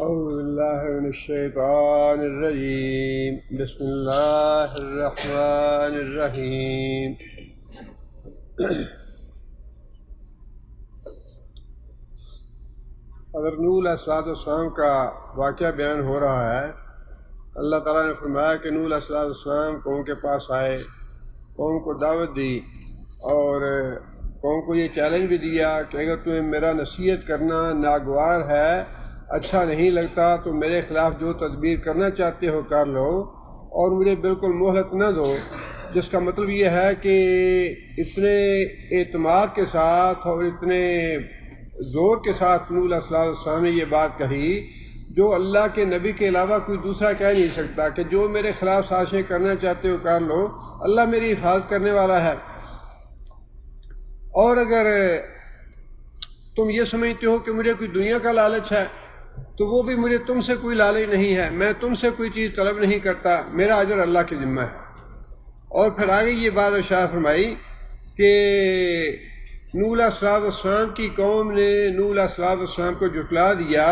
أعوذ بالله من الشيطان الرجيم بسم الله الرحمن الرحيم حضرت نوح علیہ السلام کا واقعہ بیان ہو رہا ہے۔ اللہ تعالیٰ نے فرمایا کہ نوح علیہ السلام قوم کے پاس آئے، قوم کو دعوت دی اور قوم کو یہ چیلنج بھی دیا کہ اگر تمہیں میرا نصیحت کرنا ناگوار ہے، اچھا نہیں لگتا تو میرے خلاف جو تدبیر کرنا چاہتے ہو کر لو اور مجھے بالکل مہلت نہ دو۔ جس کا مطلب یہ ہے کہ اتنے اعتماد کے ساتھ اور اتنے زور کے ساتھ نوح علیہ السلام نے یہ بات کہی جو اللہ کے نبی کے علاوہ کوئی دوسرا کہہ نہیں سکتا کہ جو میرے خلاف سازشیں کرنا چاہتے ہو کر لو، اللہ میری حفاظت کرنے والا ہے۔ اور اگر تم یہ سمجھتے ہو کہ مجھے کوئی دنیا کا لالچ ہے تو وہ بھی مجھے تم سے کوئی لالچ نہیں ہے، میں تم سے کوئی چیز طلب نہیں کرتا، میرا اجر اللہ کے ذمہ ہے۔ اور پھر آگے یہ بات ارشاد فرمائی کہ نوح علیہ السلام کی قوم نے نوح علیہ السلام کو جھٹلا دیا،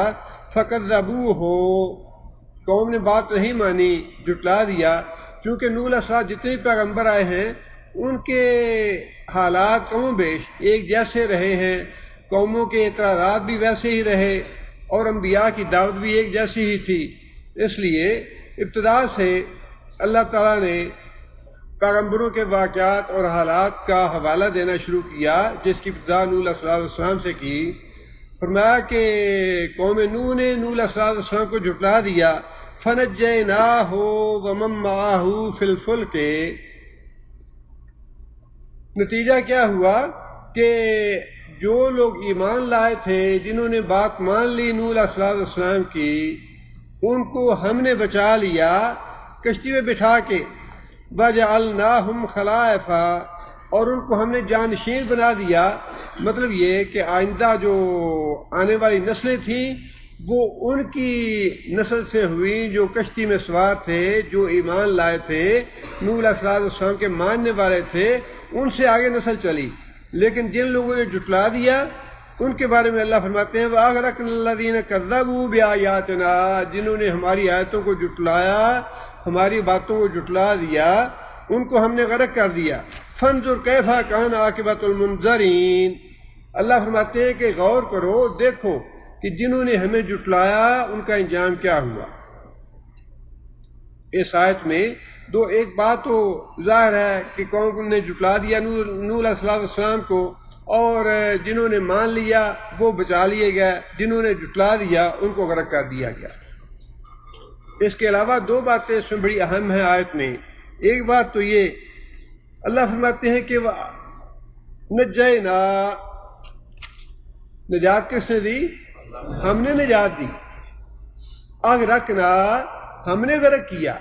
فَكَذَّبُوهُ، قوم نے بات نہیں مانی، جھٹلا دیا، کیونکہ نوح علیہ السلام جتنے پیغمبر آئے ہیں ان کے حالات کم و بیش ایک جیسے رہے ہیں، قوموں کے اعتراضات بھی ویسے ہی رہے اور انبیاء کی دعوت بھی ایک جیسی ہی تھی۔ اس لیے ابتدا سے اللہ تعالیٰ نے پیغمبروں کے واقعات اور حالات کا حوالہ دینا شروع کیا، جس کی ابتدا نوح علیہ السلام سے کی۔ فرمایا کہ قوم نوح نے نوح علیہ السلام کو جھٹلا دیا، فَنَجَّيْنَاهُ وَمَن مَّعَهُ فِي الْفُلْكِ، نتیجہ کیا ہوا کہ جو لوگ ایمان لائے تھے، جنہوں نے بات مان لی نوح علیہ السلام کی، ان کو ہم نے بچا لیا کشتی میں بٹھا کے، وَجَعَلْنَاهُمْ خَلَائِفَ، اور ان کو ہم نے جانشین بنا دیا۔ مطلب یہ کہ آئندہ جو آنے والی نسلیں تھیں وہ ان کی نسل سے ہوئی جو کشتی میں سوار تھے، جو ایمان لائے تھے، نوح علیہ السلام کے ماننے والے تھے، ان سے آگے نسل چلی۔ لیکن جن لوگوں نے جھٹلا دیا ان کے بارے میں اللہ فرماتے ہیں وَأَغْرَقْنَا الَّذِينَ كَذَّبُوا بِآيَاتِنَا، جنہوں نے ہماری آیتوں کو جھٹلایا، ہماری باتوں کو جھٹلا دیا، ان کو ہم نے غرق کر دیا۔ فَانظُرْ كَيْفَ كَانَ عَاقِبَةُ الْمُنذَرِينَ، اللہ فرماتے ہیں کہ غور کرو، دیکھو کہ جنہوں نے ہمیں جھٹلایا ان کا انجام کیا ہوا۔ اس آیت میں ایک بات تو ظاہر ہے کہ قوم نے جھٹلا دیا نوح علیہ السلام کو، اور جنہوں نے مان لیا وہ بچا لیے گئے، جنہوں نے جھٹلا دیا ان کو غرق کر دیا گیا۔ اس کے علاوہ دو باتیں اس میں بڑی اہم ہیں آیت میں۔ ایک بات تو یہ اللہ فرماتے ہیں کہ نجینا، نجات کس نے دی؟ ہم نے نجات دی۔ اغرقنا، ہم نے غرق کیا،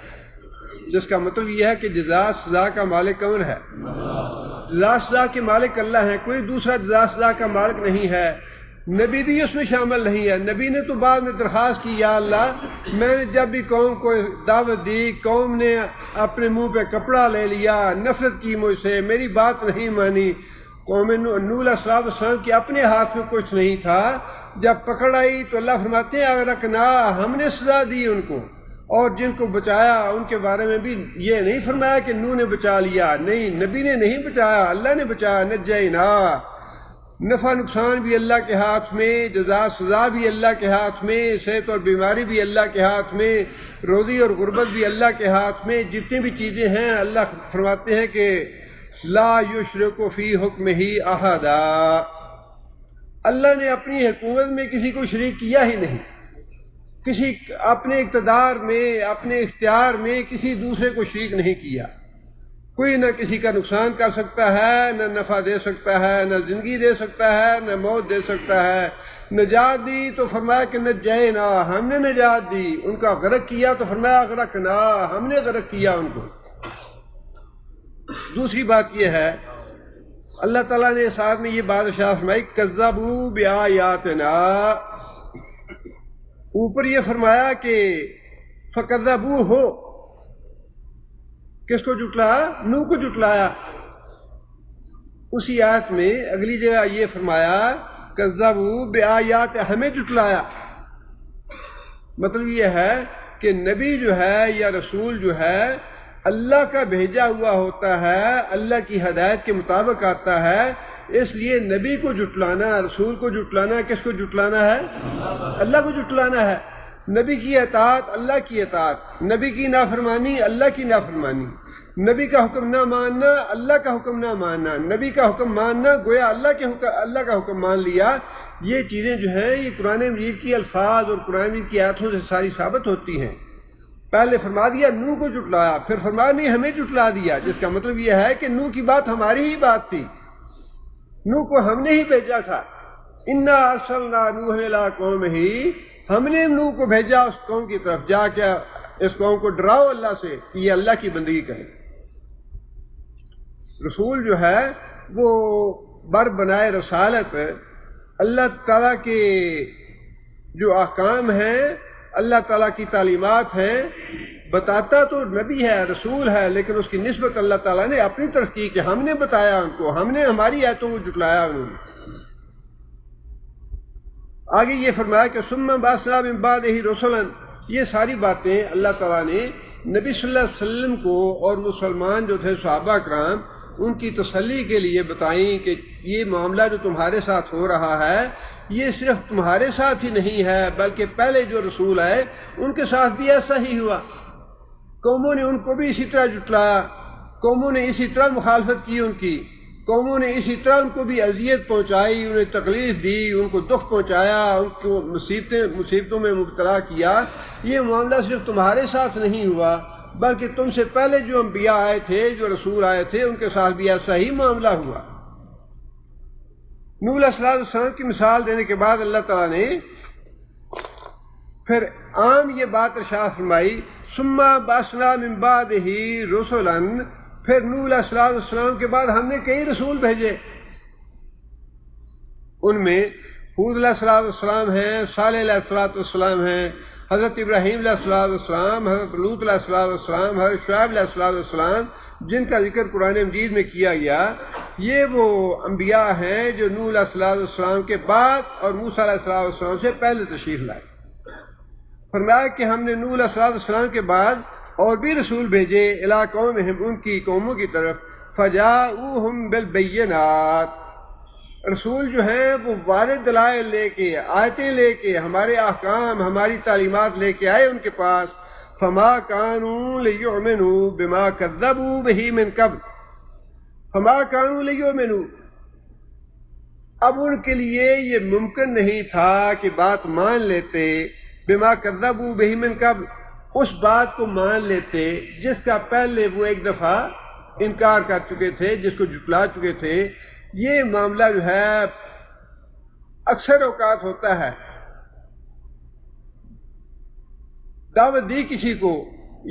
جس کا مطلب یہ ہے کہ جزا سزا کا مالک کون ہے؟ جزا سزا کے مالک اللہ ہیں، کوئی دوسرا جزا سزا کا مالک نہیں ہے۔ نبی بھی اس میں شامل نہیں ہے۔ نبی نے تو بعد میں درخواست کی، یا اللہ میں نے جب بھی قوم کو دعوت دی، قوم نے اپنے منہ پہ کپڑا لے لیا، نفرت کی مجھ سے، میری بات نہیں مانی۔ قوم نوح علیہ السلام کے اپنے ہاتھ میں کچھ نہیں تھا، جب پکڑ آئی تو اللہ فرماتے ہیں اغرقنا، ہم نے سزا دی ان کو، اور جن کو بچایا ان کے بارے میں بھی یہ نہیں فرمایا کہ نوح نے بچا لیا، نہیں، نبی نے نہیں بچایا، اللہ نے بچایا۔ نجینا، نفع نقصان بھی اللہ کے ہاتھ میں، جزا سزا بھی اللہ کے ہاتھ میں، صحت اور بیماری بھی اللہ کے ہاتھ میں، روزی اور غربت بھی اللہ کے ہاتھ میں، جتنی بھی چیزیں ہیں اللہ فرماتے ہیں کہ لا یشرک فی حکمہ احدا، اللہ نے اپنی حکومت میں کسی کو شریک کیا ہی نہیں، کسی اپنے اقتدار میں، اپنے اختیار میں کسی دوسرے کو شریک نہیں کیا۔ کوئی نہ کسی کا نقصان کر سکتا ہے، نہ نفع دے سکتا ہے، نہ زندگی دے سکتا ہے، نہ موت دے سکتا ہے۔ نجات دی تو فرمایا کہ نجینا، ہم نے نجات دی۔ ان کا غرق کیا تو فرمایا غرقنا، ہم نے غرق کیا ان کو۔ دوسری بات یہ ہے اللہ تعالیٰ نے اس آیت میں یہ بات ارشاد فرمائی کذبوا بآیاتنا، اوپر یہ فرمایا کہ فکذبوہ، کس کو جھٹلایا؟ نوح کو جھٹلایا۔ اسی آیت میں اگلی جگہ یہ فرمایا کذبوا بآیات، ہمیں جھٹلایا۔ مطلب یہ ہے کہ نبی جو ہے یا رسول جو ہے اللہ کا بھیجا ہوا ہوتا ہے، اللہ کی ہدایت کے مطابق آتا ہے، اس لیے نبی کو جھٹلانا، رسول کو جھٹلانا، کس کو جھٹلانا ہے؟ اللہ کو جھٹلانا ہے۔ نبی کی اطاعت اللہ کی اطاعت، نبی کی نافرمانی اللہ کی نافرمانی، نبی کا حکم نہ ماننا اللہ کا حکم نہ ماننا، نبی کا حکم ماننا گویا اللہ کا حکم مان لیا۔ یہ چیزیں جو ہیں یہ قرآن مجید کی الفاظ اور قرآن مجید کی آیاتوں سے ساری ثابت ہوتی ہیں۔ پہلے فرما دیا نوح کو جھٹلایا، پھر فرما نہیں ہمیں جھٹلا دیا، جس کا مطلب یہ ہے کہ نوح کی بات ہماری ہی بات تھی، نوح کو ہم نے ہی بھیجا تھا۔ انا ارسلنا نوحا الی قومہ، ہم نے نوح کو بھیجا اس قوم کی طرف، جا کے اس قوم کو ڈراؤ اللہ سے کہ یہ اللہ کی بندگی کرے۔ رسول جو ہے وہ بر بنائے رسالت اللہ تعالیٰ کے جو احکام ہیں، اللہ تعالیٰ کی تعلیمات ہیں، بتاتا تو نبی ہے، رسول ہے، لیکن اس کی نسبت اللہ تعالیٰ نے اپنی طرف کی کہ ہم نے بتایا ان کو، ہم نے ہماری آیتوں کو جھٹلایا انہوں نے۔ آگے یہ فرمایا کہ ثم بعثنا من بعدہ رسلا، یہ ساری باتیں اللہ تعالیٰ نے نبی صلی اللہ علیہ وسلم کو اور مسلمان جو تھے صحابہ کرام ان کی تسلی کے لیے بتائیں کہ یہ معاملہ جو تمہارے ساتھ ہو رہا ہے یہ صرف تمہارے ساتھ ہی نہیں ہے، بلکہ پہلے جو رسول آئے ان کے ساتھ بھی ایسا ہی ہوا، قوموں نے ان کو بھی اسی طرح جھٹلایا، قوموں نے اسی طرح مخالفت کی، ان کی قوموں نے اسی طرح ان کو بھی اذیت پہنچائی، انہیں تکلیف دی، ان کو دکھ پہنچایا، ان کو مصیبتوں میں مبتلا کیا۔ یہ معاملہ صرف تمہارے ساتھ نہیں ہوا بلکہ تم سے پہلے جو انبیاء آئے تھے، جو رسول آئے تھے، ان کے ساتھ بھی ایسا ہی معاملہ ہوا۔ نوح علیہ السلام کی مثال دینے کے بعد اللہ تعالیٰ نے پھر عام یہ بات ارشاد فرمائی، ثم بعثنا من بعدہ رسلا، پھر نوح علیہ السلام کے بعد ہم نے کئی رسول بھیجے، ان میں ہود علیہ السلام ہیں، صالح علیہ السلام ہیں، حضرت ابراہیم علیہ السلام، حضرت لوط علیہ السلام، حضرت شعیب علیہ السلام، جن کا ذکر قرآن مجید میں کیا گیا۔ یہ وہ انبیاء ہیں جو نوح علیہ السلام کے بعد اور موسیٰ علیہ السلام سے پہلے تشریف لائے۔ فرمایا کہ ہم نے نوح علیہ السلام کے بعد اور بھی رسول بھیجے الی قومہم، ان کی قوموں کی طرف، فجاؤہم بالبینات، رسول جو ہیں وہ واضح دلائل لے کے، آیتیں لے کے، ہمارے احکام، ہماری تعلیمات لے کے آئے ان کے پاس۔ فما كانوا ليؤمنوا بما كذبوا به من قبل، فما كانوا ليؤمنوا، اب ان کے لیے یہ ممکن نہیں تھا کہ بات مان لیتے، بما كذبوا به من قبل، اس بات کو مان لیتے جس کا پہلے وہ ایک دفعہ انکار کر چکے تھے، جس کو جھٹلا چکے تھے۔ یہ معاملہ جو ہے اکثر اوقات ہوتا ہے، دعوت دی کسی کو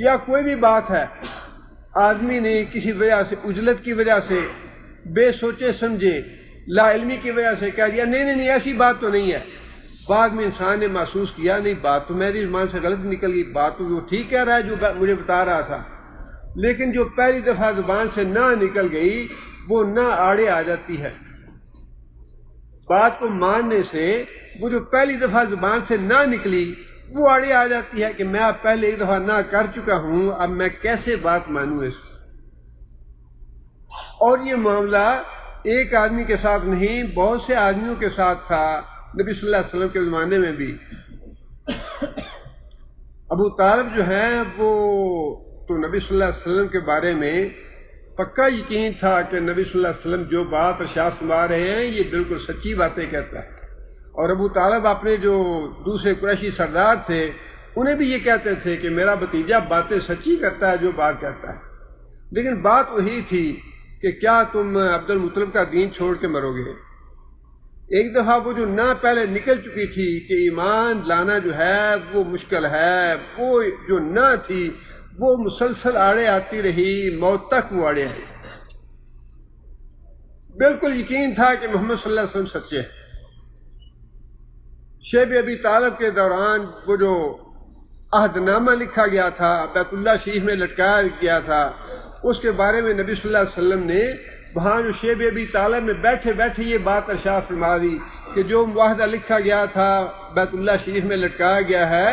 یا کوئی بھی بات ہے، آدمی نے کسی وجہ سے، عجلت کی وجہ سے، بے سوچے سمجھے، لا علمی کی وجہ سے کہہ دیا نہیں ایسی بات تو نہیں ہے، بعد میں انسان نے محسوس کیا نہیں بات تو میری زبان سے غلط نکل گئی، بات تو وہ ٹھیک کہہ رہا ہے جو مجھے بتا رہا تھا، لیکن جو پہلی دفعہ زبان سے نہ نکل گئی وہ نہ آڑے آ جاتی ہے۔ بات کو ماننے سے وہ جو پہلی دفعہ زبان سے نہ نکلی وہ آڑے آ جاتی ہے کہ میں اب پہلے ایک دفعہ نہ کر چکا ہوں، اب میں کیسے بات مانوں اس۔ اور یہ معاملہ ایک آدمی کے ساتھ نہیں، بہت سے آدمیوں کے ساتھ تھا نبی صلی اللہ علیہ وسلم کے زمانے میں بھی۔ ابو طالب جو ہیں وہ تو نبی صلی اللہ علیہ وسلم کے بارے میں پکا یقین تھا کہ نبی صلی اللہ علیہ وسلم جو بات ارشاد فرما رہے ہیں یہ بالکل سچی باتیں کہتا ہے، اور ابو طالب اپنے جو دوسرے قریشی سردار تھے انہیں بھی یہ کہتے تھے کہ میرا بھتیجا باتیں سچی کرتا ہے جو بات کہتا ہے، لیکن بات وہی تھی کہ کیا تم عبد المطلب کا دین چھوڑ کے مرو گے۔ ایک دفعہ وہ جو نہ پہلے نکل چکی تھی کہ ایمان لانا جو ہے وہ مشکل ہے، وہ جو نہ تھی وہ مسلسل آڑے آتی رہی، موت تک وہ آڑے آئی۔ بالکل یقین تھا کہ محمد صلی اللہ علیہ وسلم سچے ہیں۔ شیب ابی طالب کے دوران وہ جو عہد نامہ لکھا گیا تھا، بیت اللہ شریف میں لٹکایا گیا تھا، اس کے بارے میں نبی صلی اللہ علیہ وسلم نے وہاں جو شیب ابی طالب میں بیٹھے بیٹھے یہ بات ارشاد فرما دی کہ جو معاہدہ لکھا گیا تھا بیت اللہ شریف میں لٹکایا گیا ہے،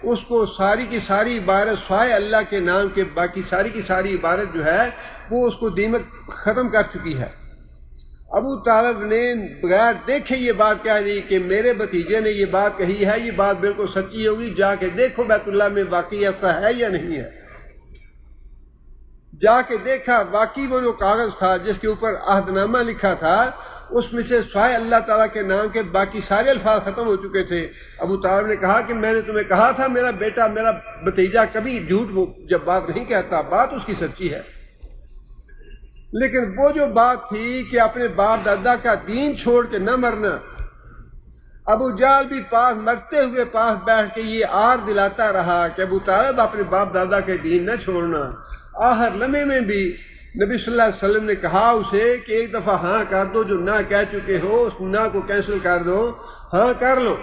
اس کو ساری کی ساری عبارت سوائے اللہ کے نام کے باقی ساری کی ساری عبارت جو ہے وہ اس کو دیمک ختم کر چکی ہے۔ ابو طالب نے بغیر دیکھے یہ بات کہہ دی کہ میرے بھتیجے نے یہ بات کہی ہے، یہ بات بالکل سچی ہوگی، جا کے دیکھو بیت اللہ میں واقعی ایسا ہے یا نہیں ہے۔ جا کے دیکھا، واقعی وہ جو کاغذ تھا جس کے اوپر عہد نامہ لکھا تھا اس میں سے سوائے اللہ تعالیٰ کے نام کے باقی سارے الفاظ ختم ہو چکے تھے۔ ابو طالب نے کہا کہ میں نے تمہیں کہا تھا میرا بیٹا میرا بھتیجا کبھی جھوٹ جب بات نہیں کہتا، بات اس کی سچی ہے، لیکن وہ جو بات تھی کہ اپنے باپ دادا کا دین چھوڑ کے نہ مرنا، ابو جہل بھی پاس مرتے ہوئے پاس بیٹھ کے یہ آر دلاتا رہا کہ ابو طالب اپنے باپ دادا کے دین نہ چھوڑنا۔ آخر لمحے میں بھی نبی صلی اللہ علیہ وسلم نے کہا اسے کہ ایک دفعہ ہاں کر دو، جو نہ کہہ چکے ہو اس نہ کو کینسل کر دو، ہاں کر لو،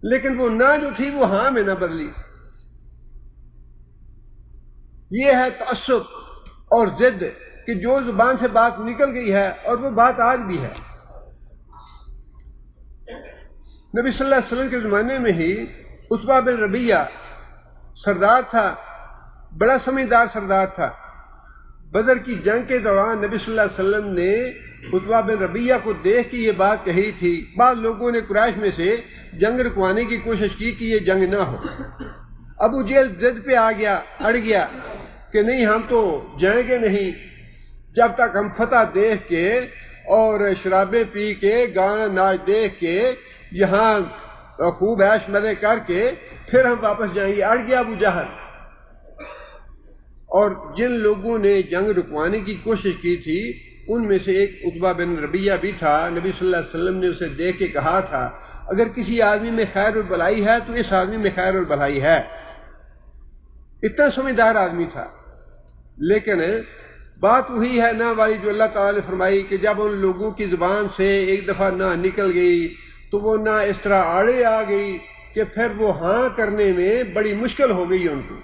لیکن وہ نہ جو تھی وہ ہاں میں نہ بدلی۔ یہ ہے تعصب اور ضد کہ جو زبان سے بات نکل گئی ہے اور وہ بات آج بھی ہے۔ نبی صلی اللہ علیہ وسلم کے زمانے میں ہی عتبہ بن ربیعہ سردار تھا، بڑا سمجھدار سردار تھا۔ بدر کی جنگ کے دوران نبی صلی اللہ علیہ وسلم نے عتبہ بن ربیعہ کو دیکھ کے یہ بات کہی تھی۔ بعض لوگوں نے قریش میں سے جنگ رکوانے کی کوشش کی کہ یہ جنگ نہ ہو۔ ابو جہل ضد پہ آ گیا، اڑ گیا کہ نہیں ہم تو جائیں گے نہیں جب تک ہم فتح دیکھ کے اور شرابیں پی کے گانا ناچ دیکھ کے یہاں خوب عیش مزے کر کے پھر ہم واپس جائیں گے۔ اڑ گیا ابو جہل۔ اور جن لوگوں نے جنگ رکوانے کی کوشش کی تھی ان میں سے ایک عتبہ بن ربیعہ بھی تھا۔ نبی صلی اللہ علیہ وسلم نے اسے دیکھ کے کہا تھا اگر کسی آدمی میں خیر اور بھلائی ہے تو اس آدمی میں خیر اور بھلائی ہے۔ اتنا سمجھدار آدمی تھا، لیکن بات وہی ہے نہ والی جو اللہ تعالیٰ نے فرمائی کہ جب ان لوگوں کی زبان سے ایک دفعہ نہ نکل گئی تو وہ نہ اس طرح آڑے آ گئی کہ پھر وہ ہاں کرنے میں بڑی مشکل ہو گئی ان کو۔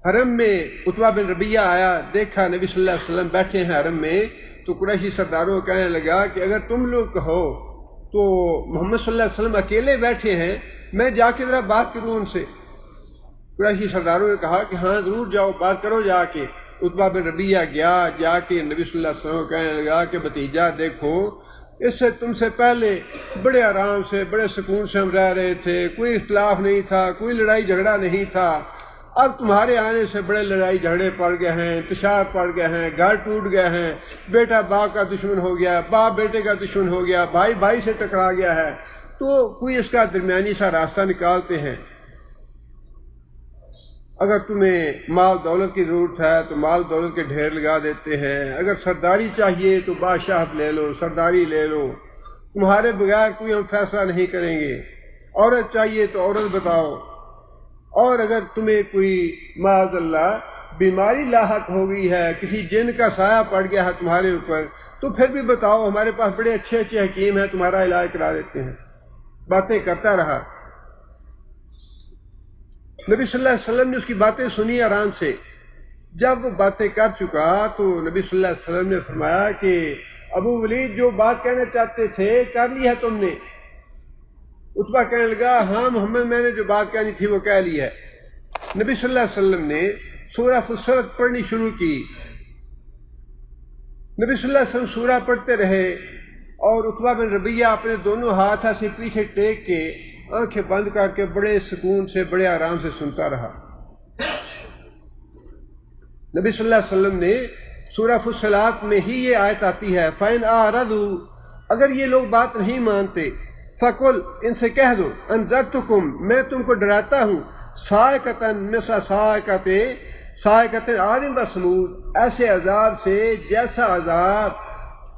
حرم میں عتبہ بن ربیعہ آیا، دیکھا نبی صلی اللہ علیہ وسلم بیٹھے ہیں حرم میں، تو قریشی سرداروں کو کہنے لگا کہ اگر تم لوگ کہو تو محمد صلی اللہ علیہ وسلم اکیلے بیٹھے ہیں، میں جا کے ذرا بات کروں ان سے۔ قریشی سرداروں نے کہا کہ ہاں ضرور جاؤ، بات کرو جا کے۔ عتبہ بن ربیعہ گیا، جا کے نبی صلی اللہ علیہ وسلم کو کہنے لگا کہ بھتیجا دیکھو اس سے تم سے پہلے بڑے آرام سے بڑے سکون سے ہم رہ رہے تھے، کوئی اختلاف نہیں تھا، کوئی لڑائی جھگڑا نہیں تھا۔ اب تمہارے آنے سے بڑے لڑائی جھگڑے پڑ گئے ہیں، انتشار پڑ گئے ہیں، گھر ٹوٹ گئے ہیں، بیٹا باپ کا دشمن ہو گیا، باپ بیٹے کا دشمن ہو گیا، بھائی بھائی سے ٹکرا گیا ہے، تو کوئی اس کا درمیانی سا راستہ نکالتے ہیں۔ اگر تمہیں مال دولت کی ضرورت ہے تو مال دولت کے ڈھیر لگا دیتے ہیں، اگر سرداری چاہیے تو بادشاہت لے لو، سرداری لے لو، تمہارے بغیر کوئی ہم فیصلہ نہیں کریں گے۔ عورت چاہیے تو عورت بتاؤ، اور اگر تمہیں کوئی معاذ اللہ بیماری لاحق ہو گئی ہے، کسی جن کا سایہ پڑ گیا ہے تمہارے اوپر، تو پھر بھی بتاؤ، ہمارے پاس بڑے اچھے اچھے حکیم ہیں، تمہارا علاج کرا دیتے ہیں۔ باتیں کرتا رہا۔ نبی صلی اللہ علیہ وسلم نے اس کی باتیں سنی آرام سے۔ جب وہ باتیں کر چکا تو نبی صلی اللہ علیہ وسلم نے فرمایا کہ ابو ولید جو بات کہنا چاہتے تھے کر لی ہے تم نے؟ عتبہ کہنے لگا ہاں محمد میں نے جو بات کہنی تھی وہ کہہ لی ہے۔ نبی صلی اللہ علیہ وسلم نے سورہ فصلت پڑھنی شروع کی۔ نبی صلی اللہ علیہ وسلم سورہ پڑھتے رہے اور عتبہ بن ربیعہ اپنے دونوں ہاتھ سے پیچھے ٹیک کے آنکھیں بند کر کے بڑے سکون سے بڑے آرام سے سنتا رہا۔ نبی صلی اللہ علیہ وسلم نے سورہ فصلات میں ہی یہ آیت آتی ہے فَإِنْ أَعْرَضُوا، اگر یہ لوگ بات نہیں مانتے، فَقُلْ، ان سے کہہ دو، أَنذَرْتُكُمْ، میں تم کو ڈراتا ہوں، صَاعِقَةً مِثْلَ صَاعِقَةِ عَادٍ وَثَمُودَ، ایسے عذاب سے جیسا عذاب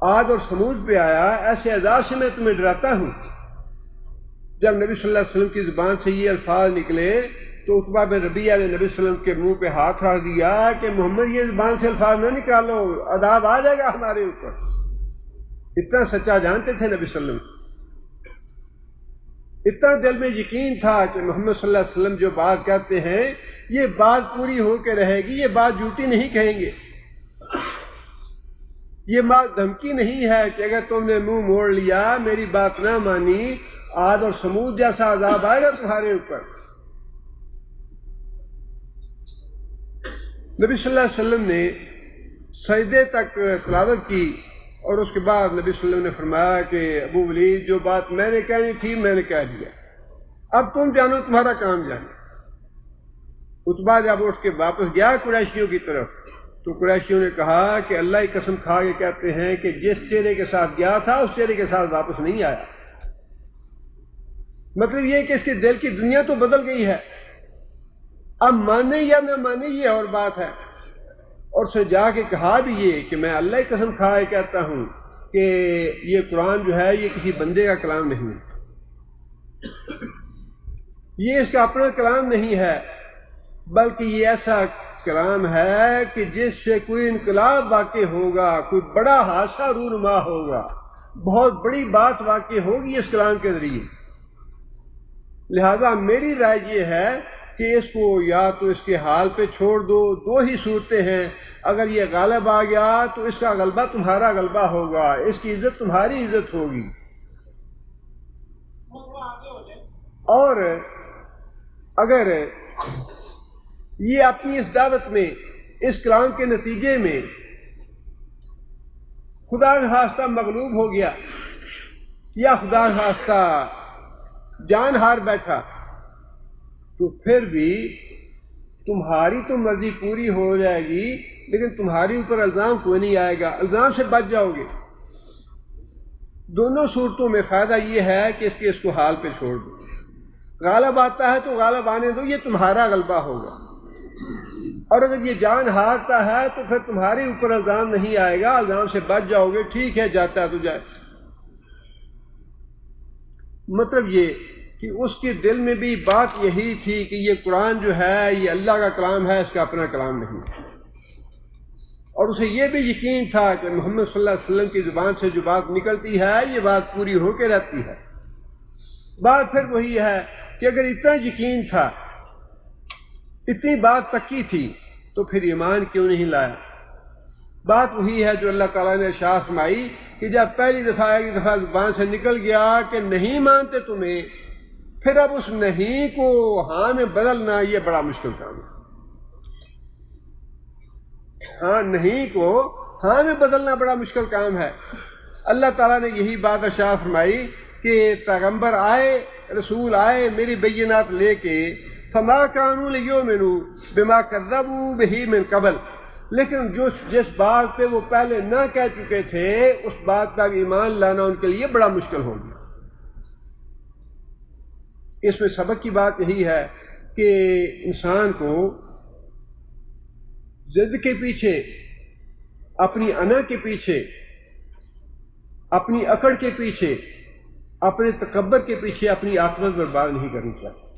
عاد اور سمود پہ آیا، ایسے عذاب سے میں تمہیں ڈراتا ہوں۔ جب نبی صلی اللہ علیہ وسلم کی زبان سے یہ الفاظ نکلے تو عتبہ بن ربیعہ نے نبی صلی اللہ علیہ وسلم کے منہ پہ ہاتھ رکھ دیا کہ محمد یہ زبان سے الفاظ نہ نکالو، عذاب آ جائے گا ہمارے اوپر۔ اتنا سچا جانتے تھے نبی صلی اللہ علیہ وسلم، اتنا دل میں یقین تھا کہ محمد صلی اللہ علیہ وسلم جو بات کہتے ہیں یہ بات پوری ہو کے رہے گی، یہ بات جھوٹی نہیں کہیں گے۔ یہ مال دھمکی نہیں ہے کہ اگر تم نے منہ موڑ لیا، میری بات نہ مانی، عاد اور سمود جیسا عذاب آئے گا تمہارے اوپر۔ نبی صلی اللہ علیہ وسلم نے سجدے تک تلاوت کی اور اس کے بعد نبی صلی اللہ علیہ وسلم نے فرمایا کہ ابو ولید، جو بات میں نے کہنی تھی میں نے کہہ دیا، اب تم جانو، تمہارا کام جانو۔ عتبہ جب اٹھ کے واپس گیا قریشیوں کی طرف تو قریشیوں نے کہا کہ اللہ کی قسم کھا کے کہتے ہیں کہ جس چہرے کے ساتھ گیا تھا اس چہرے کے ساتھ واپس نہیں آیا۔ مطلب یہ کہ اس کے دل کی دنیا تو بدل گئی ہے، اب مانے یا نہ مانے یہ اور بات ہے۔ اور اسے جا کے کہا بھی یہ کہ میں اللہ کی قسم کھا کے کہتا ہوں کہ یہ قرآن جو ہے یہ کسی بندے کا کلام نہیں ہے، یہ اس کا اپنا کلام نہیں ہے، بلکہ یہ ایسا کلام ہے کہ جس سے کوئی انقلاب واقع ہوگا، کوئی بڑا حادثہ رونما ہوگا، بہت بڑی بات واقع ہوگی اس کلام کے ذریعے۔ لہذا میری رائے یہ ہے کہ اس کو یا تو اس کے حال پہ چھوڑ دو، دو ہی صورتیں ہیں، اگر یہ غالب آ گیا تو اس کا غلبہ تمہارا غلبہ ہوگا، اس کی عزت تمہاری عزت ہوگی، اور اگر یہ اپنی اس دعوت میں، اس کلام کے نتیجے میں خدا نخواستہ مغلوب ہو گیا یا خدا نخواستہ جان ہار بیٹھا، تو پھر بھی تمہاری تو مرضی پوری ہو جائے گی، لیکن تمہاری اوپر الزام کوئی نہیں آئے گا، الزام سے بچ جاؤ گے۔ دونوں صورتوں میں فائدہ یہ ہے کہ اس کو حال پہ چھوڑ دو، غالب آتا ہے تو غالب آنے دو، یہ تمہارا غلبہ ہوگا، اور اگر یہ جان ہارتا ہے تو پھر تمہارے اوپر الزام نہیں آئے گا، الزام سے بچ جاؤ گے، ٹھیک ہے جاتا ہے تو جائے۔ مطلب یہ کہ اس کے دل میں بھی بات یہی تھی کہ یہ قرآن جو ہے یہ اللہ کا کلام ہے، اس کا اپنا کلام نہیں ہے، اور اسے یہ بھی یقین تھا کہ محمد صلی اللہ علیہ وسلم کی زبان سے جو بات نکلتی ہے یہ بات پوری ہو کے رہتی ہے۔ بات پھر وہی ہے کہ اگر اتنا یقین تھا، اتنی بات پکی تھی، تو پھر ایمان کیوں نہیں لایا؟ بات وہی ہے جو اللہ تعالیٰ نے ارشاد فرمائی کہ جب پہلی دفعہ ایک دفعہ زبان سے نکل گیا کہ نہیں مانتے تمہیں، پھر اب اس نہیں کو ہاں میں بدلنا یہ بڑا مشکل کام ہے۔ ہاں نہیں کو ہاں میں بدلنا بڑا مشکل کام ہے۔ اللہ تعالیٰ نے یہی بات ارشاد فرمائی کہ پیغمبر آئے، رسول آئے میری بینات لے کے، فما كانوا ليؤمنوا بما كذبوا به من قبل، لیکن جس بات پہ وہ پہلے نہ کہہ چکے تھے اس بات پر ایمان لانا ان کے لیے بڑا مشکل ہو گیا۔ اس میں سبق کی بات یہی ہے کہ انسان کو ضد کے پیچھے، اپنی انا کے پیچھے، اپنی اکڑ کے پیچھے، اپنے تکبر کے پیچھے اپنی عاقبت برباد نہیں کرنی چاہیے۔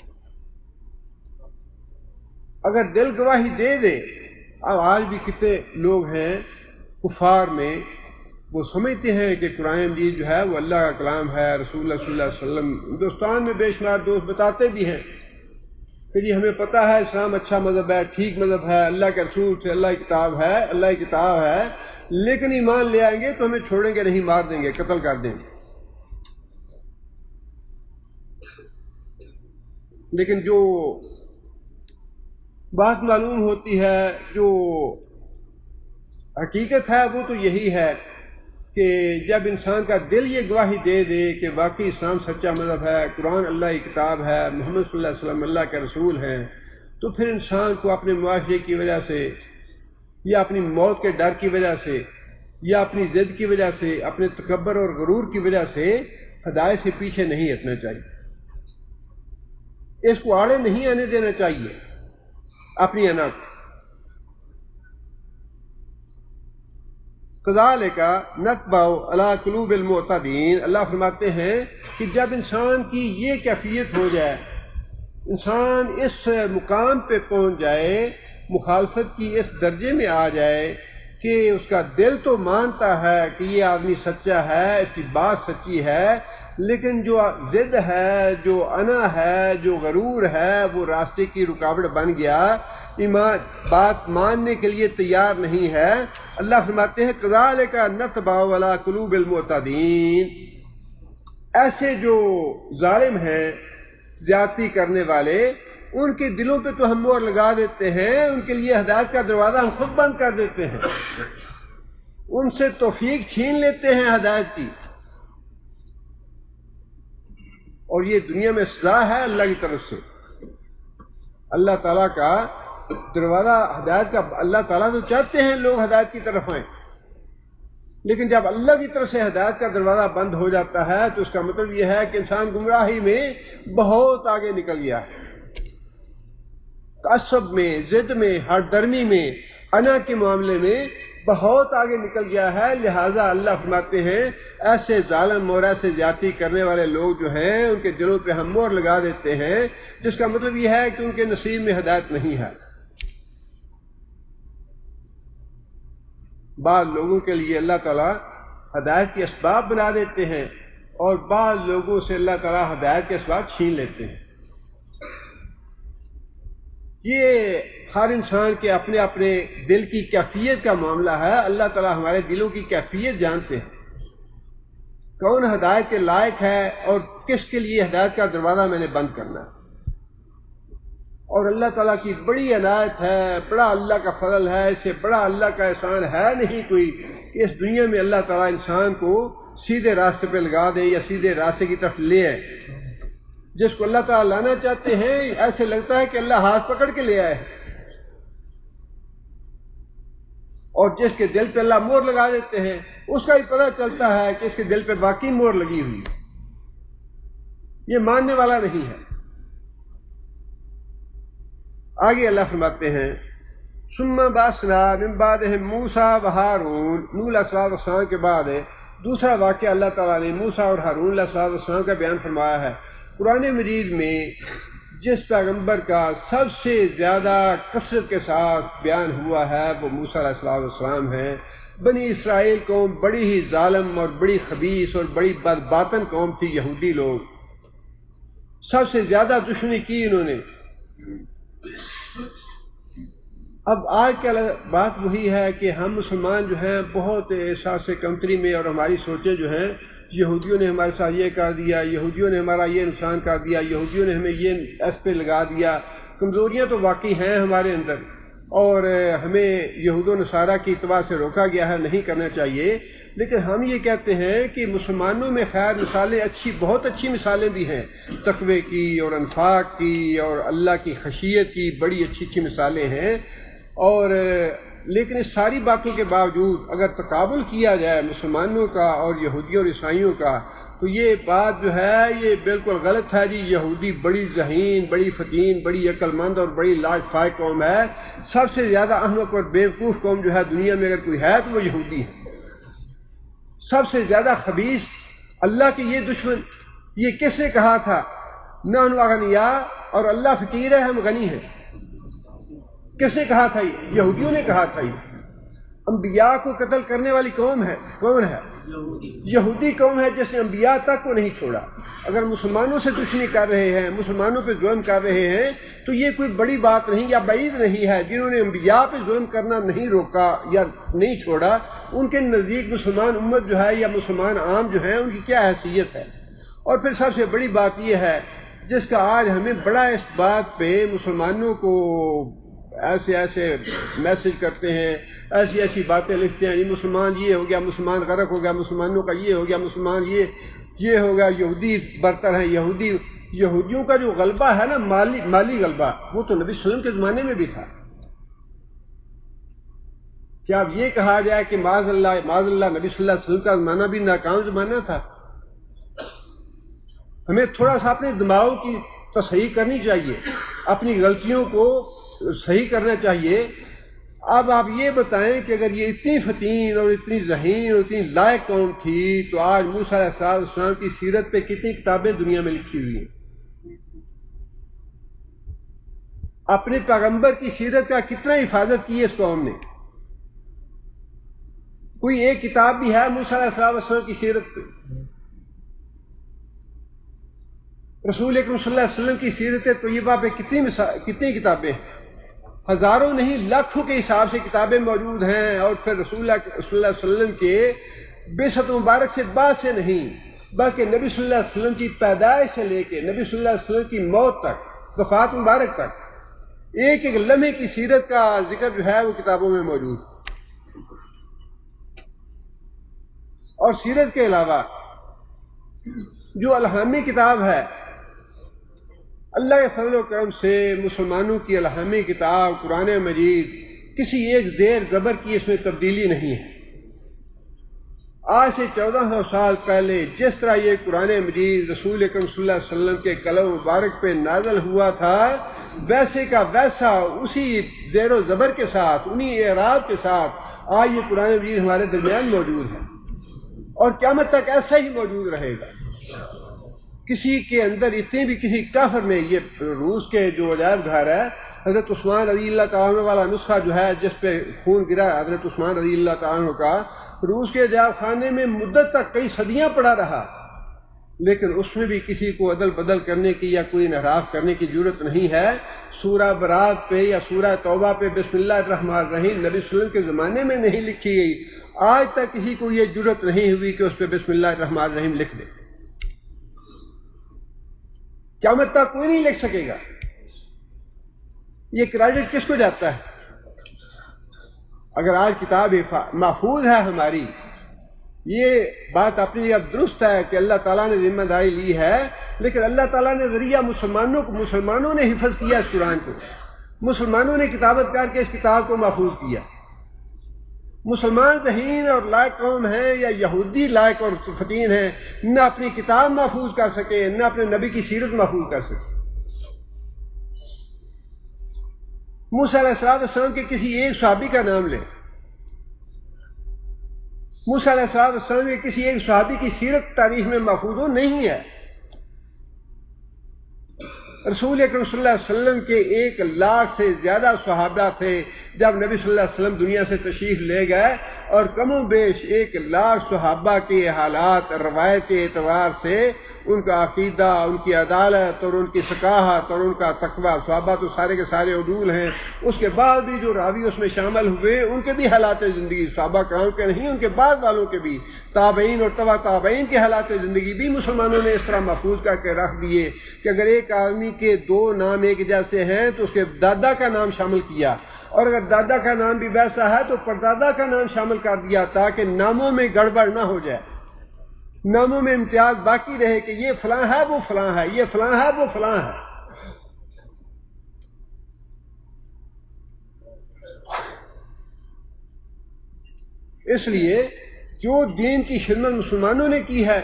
اگر دل گواہی دے دے، اب آج بھی کتنے لوگ ہیں کفار میں، وہ سمجھتے ہیں کہ قرآن مجید جو ہے وہ اللہ کا کلام ہے، رسول اللہ صلی اللہ علیہ وسلم، ہندوستان میں بے شمار دوست بتاتے بھی ہیں کہ جی ہمیں پتہ ہے اسلام اچھا مذہب ہے، ٹھیک مذہب ہے، اللہ کے رسول سے اللہ کی کتاب ہے، اللہ کی کتاب ہے، لیکن ایمان لے آئیں گے تو ہمیں چھوڑیں گے نہیں، مار دیں گے، قتل کر دیں گے۔ لیکن جو بات معلوم ہوتی ہے، جو حقیقت ہے وہ تو یہی ہے کہ جب انسان کا دل یہ گواہی دے دے کہ واقعی اسلام سچا مذہب ہے، قرآن اللہ کی کتاب ہے، محمد صلی اللہ علیہ وسلم اللہ کے رسول ہیں، تو پھر انسان کو اپنے معاشرے کی وجہ سے یا اپنی موت کے ڈر کی وجہ سے یا اپنی ضد کی وجہ سے، اپنے تکبر اور غرور کی وجہ سے ہدایت سے پیچھے نہیں ہٹنا چاہیے، اس کو آڑے نہیں آنے دینا چاہیے اپنی انا کو۔ کذالک نطبع علی قلوب المعتدین، اللہ فرماتے ہیں کہ جب انسان کی یہ کیفیت ہو جائے، انسان اس مقام پہ پہنچ جائے، مخالفت کی اس درجے میں آ جائے کہ اس کا دل تو مانتا ہے کہ یہ آدمی سچا ہے، اس کی بات سچی ہے، لیکن جو ضد ہے، جو انا ہے، جو غرور ہے، وہ راستے کی رکاوٹ بن گیا، ایمان بات ماننے کے لیے تیار نہیں ہے۔ اللہ فرماتے ہیں کذالک نطبع علی قلوب المعتدین، ایسے جو ظالم ہیں، زیادتی کرنے والے، ان کے دلوں پہ تو ہم مہر لگا دیتے ہیں، ان کے لیے ہدایت کا دروازہ ہم خود بند کر دیتے ہیں، ان سے توفیق چھین لیتے ہیں ہدایت کی، اور یہ دنیا میں سزا ہے اللہ کی طرف سے۔ اللہ تعالیٰ کا دروازہ ہدایت کا، اللہ تعالیٰ تو چاہتے ہیں لوگ ہدایت کی طرف آئیں، لیکن جب اللہ کی طرف سے ہدایت کا دروازہ بند ہو جاتا ہے تو اس کا مطلب یہ ہے کہ انسان گمراہی میں بہت آگے نکل گیا ہے، تعصب میں، ضد میں، ہر درمی میں، انا کے معاملے میں بہت آگے نکل گیا ہے۔ لہٰذا اللہ فرماتے ہیں ایسے ظالم اور ایسے زیادتی کرنے والے لوگ جو ہیں ان کے دلوں پہ ہم مہر لگا دیتے ہیں، جس کا مطلب یہ ہے کہ ان کے نصیب میں ہدایت نہیں ہے۔ بعض لوگوں کے لیے اللہ تعالیٰ ہدایت کے اسباب بنا دیتے ہیں اور بعض لوگوں سے اللہ تعالیٰ ہدایت کے اسباب چھین لیتے ہیں۔ یہ ہر انسان کے اپنے اپنے دل کی کیفیت کا معاملہ ہے۔ اللہ تعالیٰ ہمارے دلوں کی کیفیت جانتے ہیں، کون ہدایت کے لائق ہے اور کس کے لیے ہدایت کا دروازہ میں نے بند کرنا ہے۔ اور اللہ تعالیٰ کی بڑی عنایت ہے، بڑا اللہ کا فضل ہے، اس سے بڑا اللہ کا احسان ہے نہیں کوئی کہ اس دنیا میں اللہ تعالیٰ انسان کو سیدھے راستے پہ لگا دے یا سیدھے راستے کی طرف لے آئے۔ جس کو اللہ تعالیٰ لانا چاہتے ہیں ایسے لگتا ہے کہ اللہ ہاتھ پکڑ کے لے آئے، اور جس کے دل پہ اللہ مہر لگا دیتے ہیں اس کا بھی پتہ چلتا ہے کہ اس کے دل پہ واقعی مہر لگی ہوئی ہے، یہ ماننے والا نہیں ہے۔ آگے اللہ فرماتے ہیں ثم بعثنا من بعدهم موسیٰ و ہارون، نوح علیہ السلام کے بعد دوسرا واقعہ اللہ تعالیٰ نے موسیٰ اور ہارون علیہ السلام کا بیان فرمایا ہے۔ قرآن مجید میں جس پیغمبر کا سب سے زیادہ کثرت کے ساتھ بیان ہوا ہے وہ موسیٰ علیہ السلام ہیں۔ بنی اسرائیل قوم بڑی ہی ظالم اور بڑی خبیث اور بڑی بدباطن قوم تھی، یہودی لوگ، سب سے زیادہ دشمنی کی انہوں نے۔ اب آج کل بات وہی ہے کہ ہم مسلمان جو ہیں بہت احساس کمتری میں، اور ہماری سوچیں جو ہیں یہودیوں نے ہمارے ساتھ یہ کر دیا، یہودیوں نے ہمارا یہ نقصان کر دیا، یہودیوں نے ہمیں یہ ایس پہ لگا دیا۔ کمزوریاں تو واقعی ہیں ہمارے اندر، اور ہمیں یہود و نصارہ کی اتباع سے روکا گیا ہے، نہیں کرنا چاہیے، لیکن ہم یہ کہتے ہیں کہ مسلمانوں میں خیر مثالیں اچھی، بہت اچھی مثالیں بھی ہیں، تقوی کی اور انفاق کی اور اللہ کی خشیت کی بڑی اچھی اچھی مثالیں ہیں، اور لیکن اس ساری باتوں کے باوجود اگر تقابل کیا جائے مسلمانوں کا اور یہودیوں اور عیسائیوں کا تو یہ بات جو ہے یہ بالکل غلط ہے جی۔ یہودی بڑی ذہین، بڑی فتین، بڑی عقل مند اور بڑی لاج فائق قوم ہے۔ سب سے زیادہ احمق اور بیوقوف قوم جو ہے دنیا میں اگر کوئی ہے تو وہ یہودی ہے۔ سب سے زیادہ خبیث، اللہ کے یہ دشمن، یہ کس نے کہا تھا نحن اغنیاء اور اللہ فقیر ہے ہم غنی ہیں؟ کس نے کہا تھا؟ یہ یہودیوں نے کہا تھا۔ یہ انبیاء کو قتل کرنے والی قوم ہے، کون ہے؟ یہودی قوم ہے جس نے انبیاء تک کو نہیں چھوڑا۔ اگر مسلمانوں سے دشمنی کر رہے ہیں، مسلمانوں پہ ظلم کر رہے ہیں تو یہ کوئی بڑی بات نہیں یا بعید نہیں ہے۔ جنہوں نے انبیاء پہ ظلم کرنا نہیں روکا یا نہیں چھوڑا، ان کے نزدیک مسلمان امت جو ہے یا مسلمان عام جو ہیں ان کی کیا حیثیت ہے۔ اور پھر سب سے بڑی بات یہ ہے جس کا آج ہمیں بڑا اس بات پہ مسلمانوں کو ایسے ایسے میسج کرتے ہیں، ایسی ایسی باتیں لکھتے ہیں، یہ مسلمان یہ ہو گیا، مسلمان غرق ہو گیا، مسلمانوں کا یہ ہو گیا، مسلمان یہ ہو گیا، یہودی برتر ہیں، یہودیوں کا جو غلبہ ہے نا، مالی غلبہ، وہ تو نبی صلی اللہ علیہ وسلم کے زمانے میں بھی تھا۔ کیا اب یہ کہا جائے کہ معاذ اللہ نبی صلی اللہ علیہ وسلم کا زمانہ بھی ناکام زمانہ تھا؟ ہمیں تھوڑا سا اپنے دماغوں کی تصحیح کرنی چاہیے، اپنی غلطیوں کو صحیح کرنا چاہیے۔ اب آپ یہ بتائیں کہ اگر یہ اتنی فتین اور اتنی ذہین اور اتنی لائق قوم تھی تو آج موسیٰ علیہ السلام کی سیرت پہ کتنی کتابیں دنیا میں لکھی ہوئی ہیں، اپنے پیغمبر کی سیرت کا کتنا حفاظت کی ہے اس قوم نے۔ کوئی ایک کتاب بھی ہے موسیٰ علیہ السلام کی سیرت پہ؟ رسول اکرم صلی اللہ علیہ وسلم کی سیرت طیبہ پہ کتنی کتابیں ہیں؟ ہزاروں نہیں لاکھوں کے حساب سے کتابیں موجود ہیں. اور پھر رسول اللہ صلی اللہ علیہ وسلم کے بعثت مبارک سے بعد سے نہیں بلکہ نبی صلی اللہ علیہ وسلم کی پیدائش سے لے کے نبی صلی اللہ علیہ وسلم کی موت تک، وفات مبارک تک، ایک ایک لمحے کی سیرت کا ذکر جو ہے وہ کتابوں میں موجود. اور سیرت کے علاوہ جو الہامی کتاب ہے، اللہ کے فضل و کرم سے مسلمانوں کی الہامی کتاب قرآن مجید کسی ایک زیر زبر کی اس میں تبدیلی نہیں ہے. آج سے 1400 سال پہلے جس طرح یہ قرآن مجید رسول اکرم صلی اللہ علیہ وسلم کے قلم مبارک پہ نازل ہوا تھا، ویسے کا ویسا اسی زیر و زبر کے ساتھ، انہی اعراب کے ساتھ آج یہ قرآن مجید ہمارے درمیان موجود ہے اور قیامت تک ایسا ہی موجود رہے گا. کسی کے اندر اتنی بھی کسی کافر میں، یہ روس کے جو عجائب گھر ہے، حضرت عثمان رضی اللہ تعالیٰ عنہ والا نسخہ جو ہے جس پہ خون گرا ہے حضرت عثمان رضی اللہ تعالیٰ عنہ کا، روس کے عجائب خانے میں مدت تک کئی صدیاں پڑا رہا، لیکن اس میں بھی کسی کو عدل بدل کرنے کی یا کوئی انحراف کرنے کی ضرورت نہیں ہے. سورہ برات پہ یا سورہ توبہ پہ بسم اللہ الرحمن الرحیم نبی صلی اللہ علیہ وسلم کے زمانے میں نہیں لکھی گئی. آج تک کسی کو یہ ضرورت نہیں ہوئی کہ اس پہ بسم اللہ الرحمن الرحیم لکھ دے. قیامت تک کوئی نہیں لکھ سکے گا. یہ کریڈٹ کس کو جاتا ہے؟ اگر آج کتاب محفوظ ہے ہماری، یہ بات اپنی جگہ درست ہے کہ اللہ تعالیٰ نے ذمہ داری لی ہے، لیکن اللہ تعالیٰ نے ذریعہ مسلمانوں نے حفظ کیا اس قرآن کو، مسلمانوں نے کتابت کر کے اس کتاب کو محفوظ کیا. مسلمان ذہین اور لائق قوم ہیں یا یہودی لائق اور فتین ہیں، نہ اپنی کتاب محفوظ کر سکے نہ اپنے نبی کی سیرت محفوظ کر سکے. موسیٰ علیہ السلام کے کسی ایک صحابی کا نام لیں، موسیٰ علیہ السلام کے کسی ایک صحابی کی سیرت تاریخ میں محفوظ ہو نہیں ہے. رسول اکرم صلی اللہ علیہ وسلم کے 1,00,000 سے زیادہ صحابہ تھے جب نبی صلی اللہ علیہ وسلم دنیا سے تشریف لے گئے، اور کم و بیش 1,00,000 صحابہ کے حالات روایت کے اعتبار سے ان کا عقیدہ، ان کی عدالت اور ان کی ثقافت اور ان کا تقویٰ، صحابہ تو سارے کے سارے عدول ہیں، اس کے بعد بھی جو راوی اس میں شامل ہوئے ان کے بھی حالات زندگی، صحابہ کرام کے نہیں، ان کے بعد والوں کے بھی، تابعین اور تبع تابعین کے حالات زندگی بھی مسلمانوں نے اس طرح محفوظ کر کے رکھ دیے کہ اگر ایک آدمی کے 2 نام ایک جیسے ہیں تو اس کے دادا کا نام شامل کیا، اور اگر دادا کا نام بھی ویسا ہے تو پردادا کا نام شامل کر دیا تاکہ ناموں میں گڑبڑ نہ ہو جائے، ناموں میں امتیاز باقی رہے کہ یہ فلاں ہے وہ فلاں ہے، یہ فلاں ہے وہ فلاں ہے. اس لیے جو دین کی خدمت مسلمانوں نے کی ہے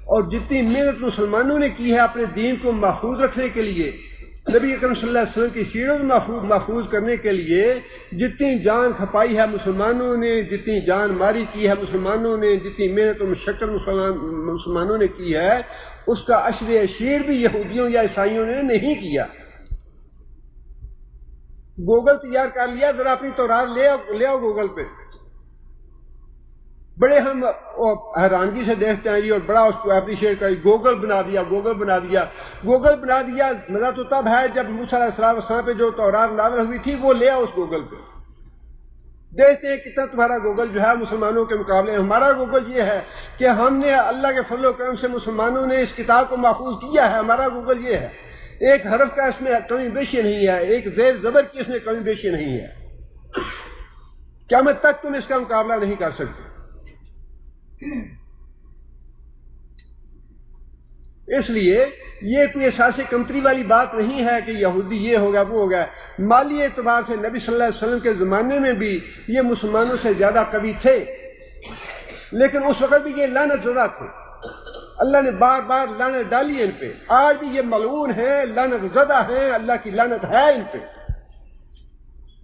اور جتنی محنت مسلمانوں نے کی ہے اپنے دین کو محفوظ رکھنے کے لیے، نبی اکرم صلی اللہ علیہ وسلم کی سیرت محفوظ کرنے کے لیے جتنی جان کھپائی ہے مسلمانوں نے، جتنی جان ماری کی ہے مسلمانوں نے، جتنی محنت و مشقت مسلمانوں نے کی ہے، اس کا عشر اشیر بھی یہودیوں یا عیسائیوں نے نہیں کیا. گوگل تیار کر لیا، ذرا اپنی تورات لے آؤ گوگل پہ، بڑے ہم حیرانگی سے دیکھتے ہیں جی اور بڑا اس کو اپریشیٹ کریں، گوگل بنا دیا. مزہ تو تب ہے جب موسیٰ علیہ السلام پہ جو تورات نازل ہوئی تھی وہ لے آؤ اس گوگل پہ، دیکھتے ہیں کتنا تمہارا گوگل جو ہے مسلمانوں کے مقابلے. ہمارا گوگل یہ ہے کہ ہم نے اللہ کے فضل و کرم سے مسلمانوں نے اس کتاب کو محفوظ کیا ہے. ہمارا گوگل یہ ہے، ایک حرف کا اس میں کمی بیشی نہیں ہے، ایک زیر زبر کی اس میں کمی بیشی نہیں ہے. قیامت تک تم اس کا مقابلہ نہیں کر سکتے. اس لیے یہ کوئی احساس کمتری والی بات نہیں ہے کہ یہودی یہ ہوگا وہ ہوگا. مالی اعتبار سے نبی صلی اللہ علیہ وسلم کے زمانے میں بھی یہ مسلمانوں سے زیادہ قوی تھے، لیکن اس وقت بھی یہ لعنت زدہ تھے. اللہ نے بار بار لعنت ڈالی ان پہ. آج بھی یہ ملعون ہیں، لعنت زدہ ہیں، اللہ کی لعنت ہے ان پہ.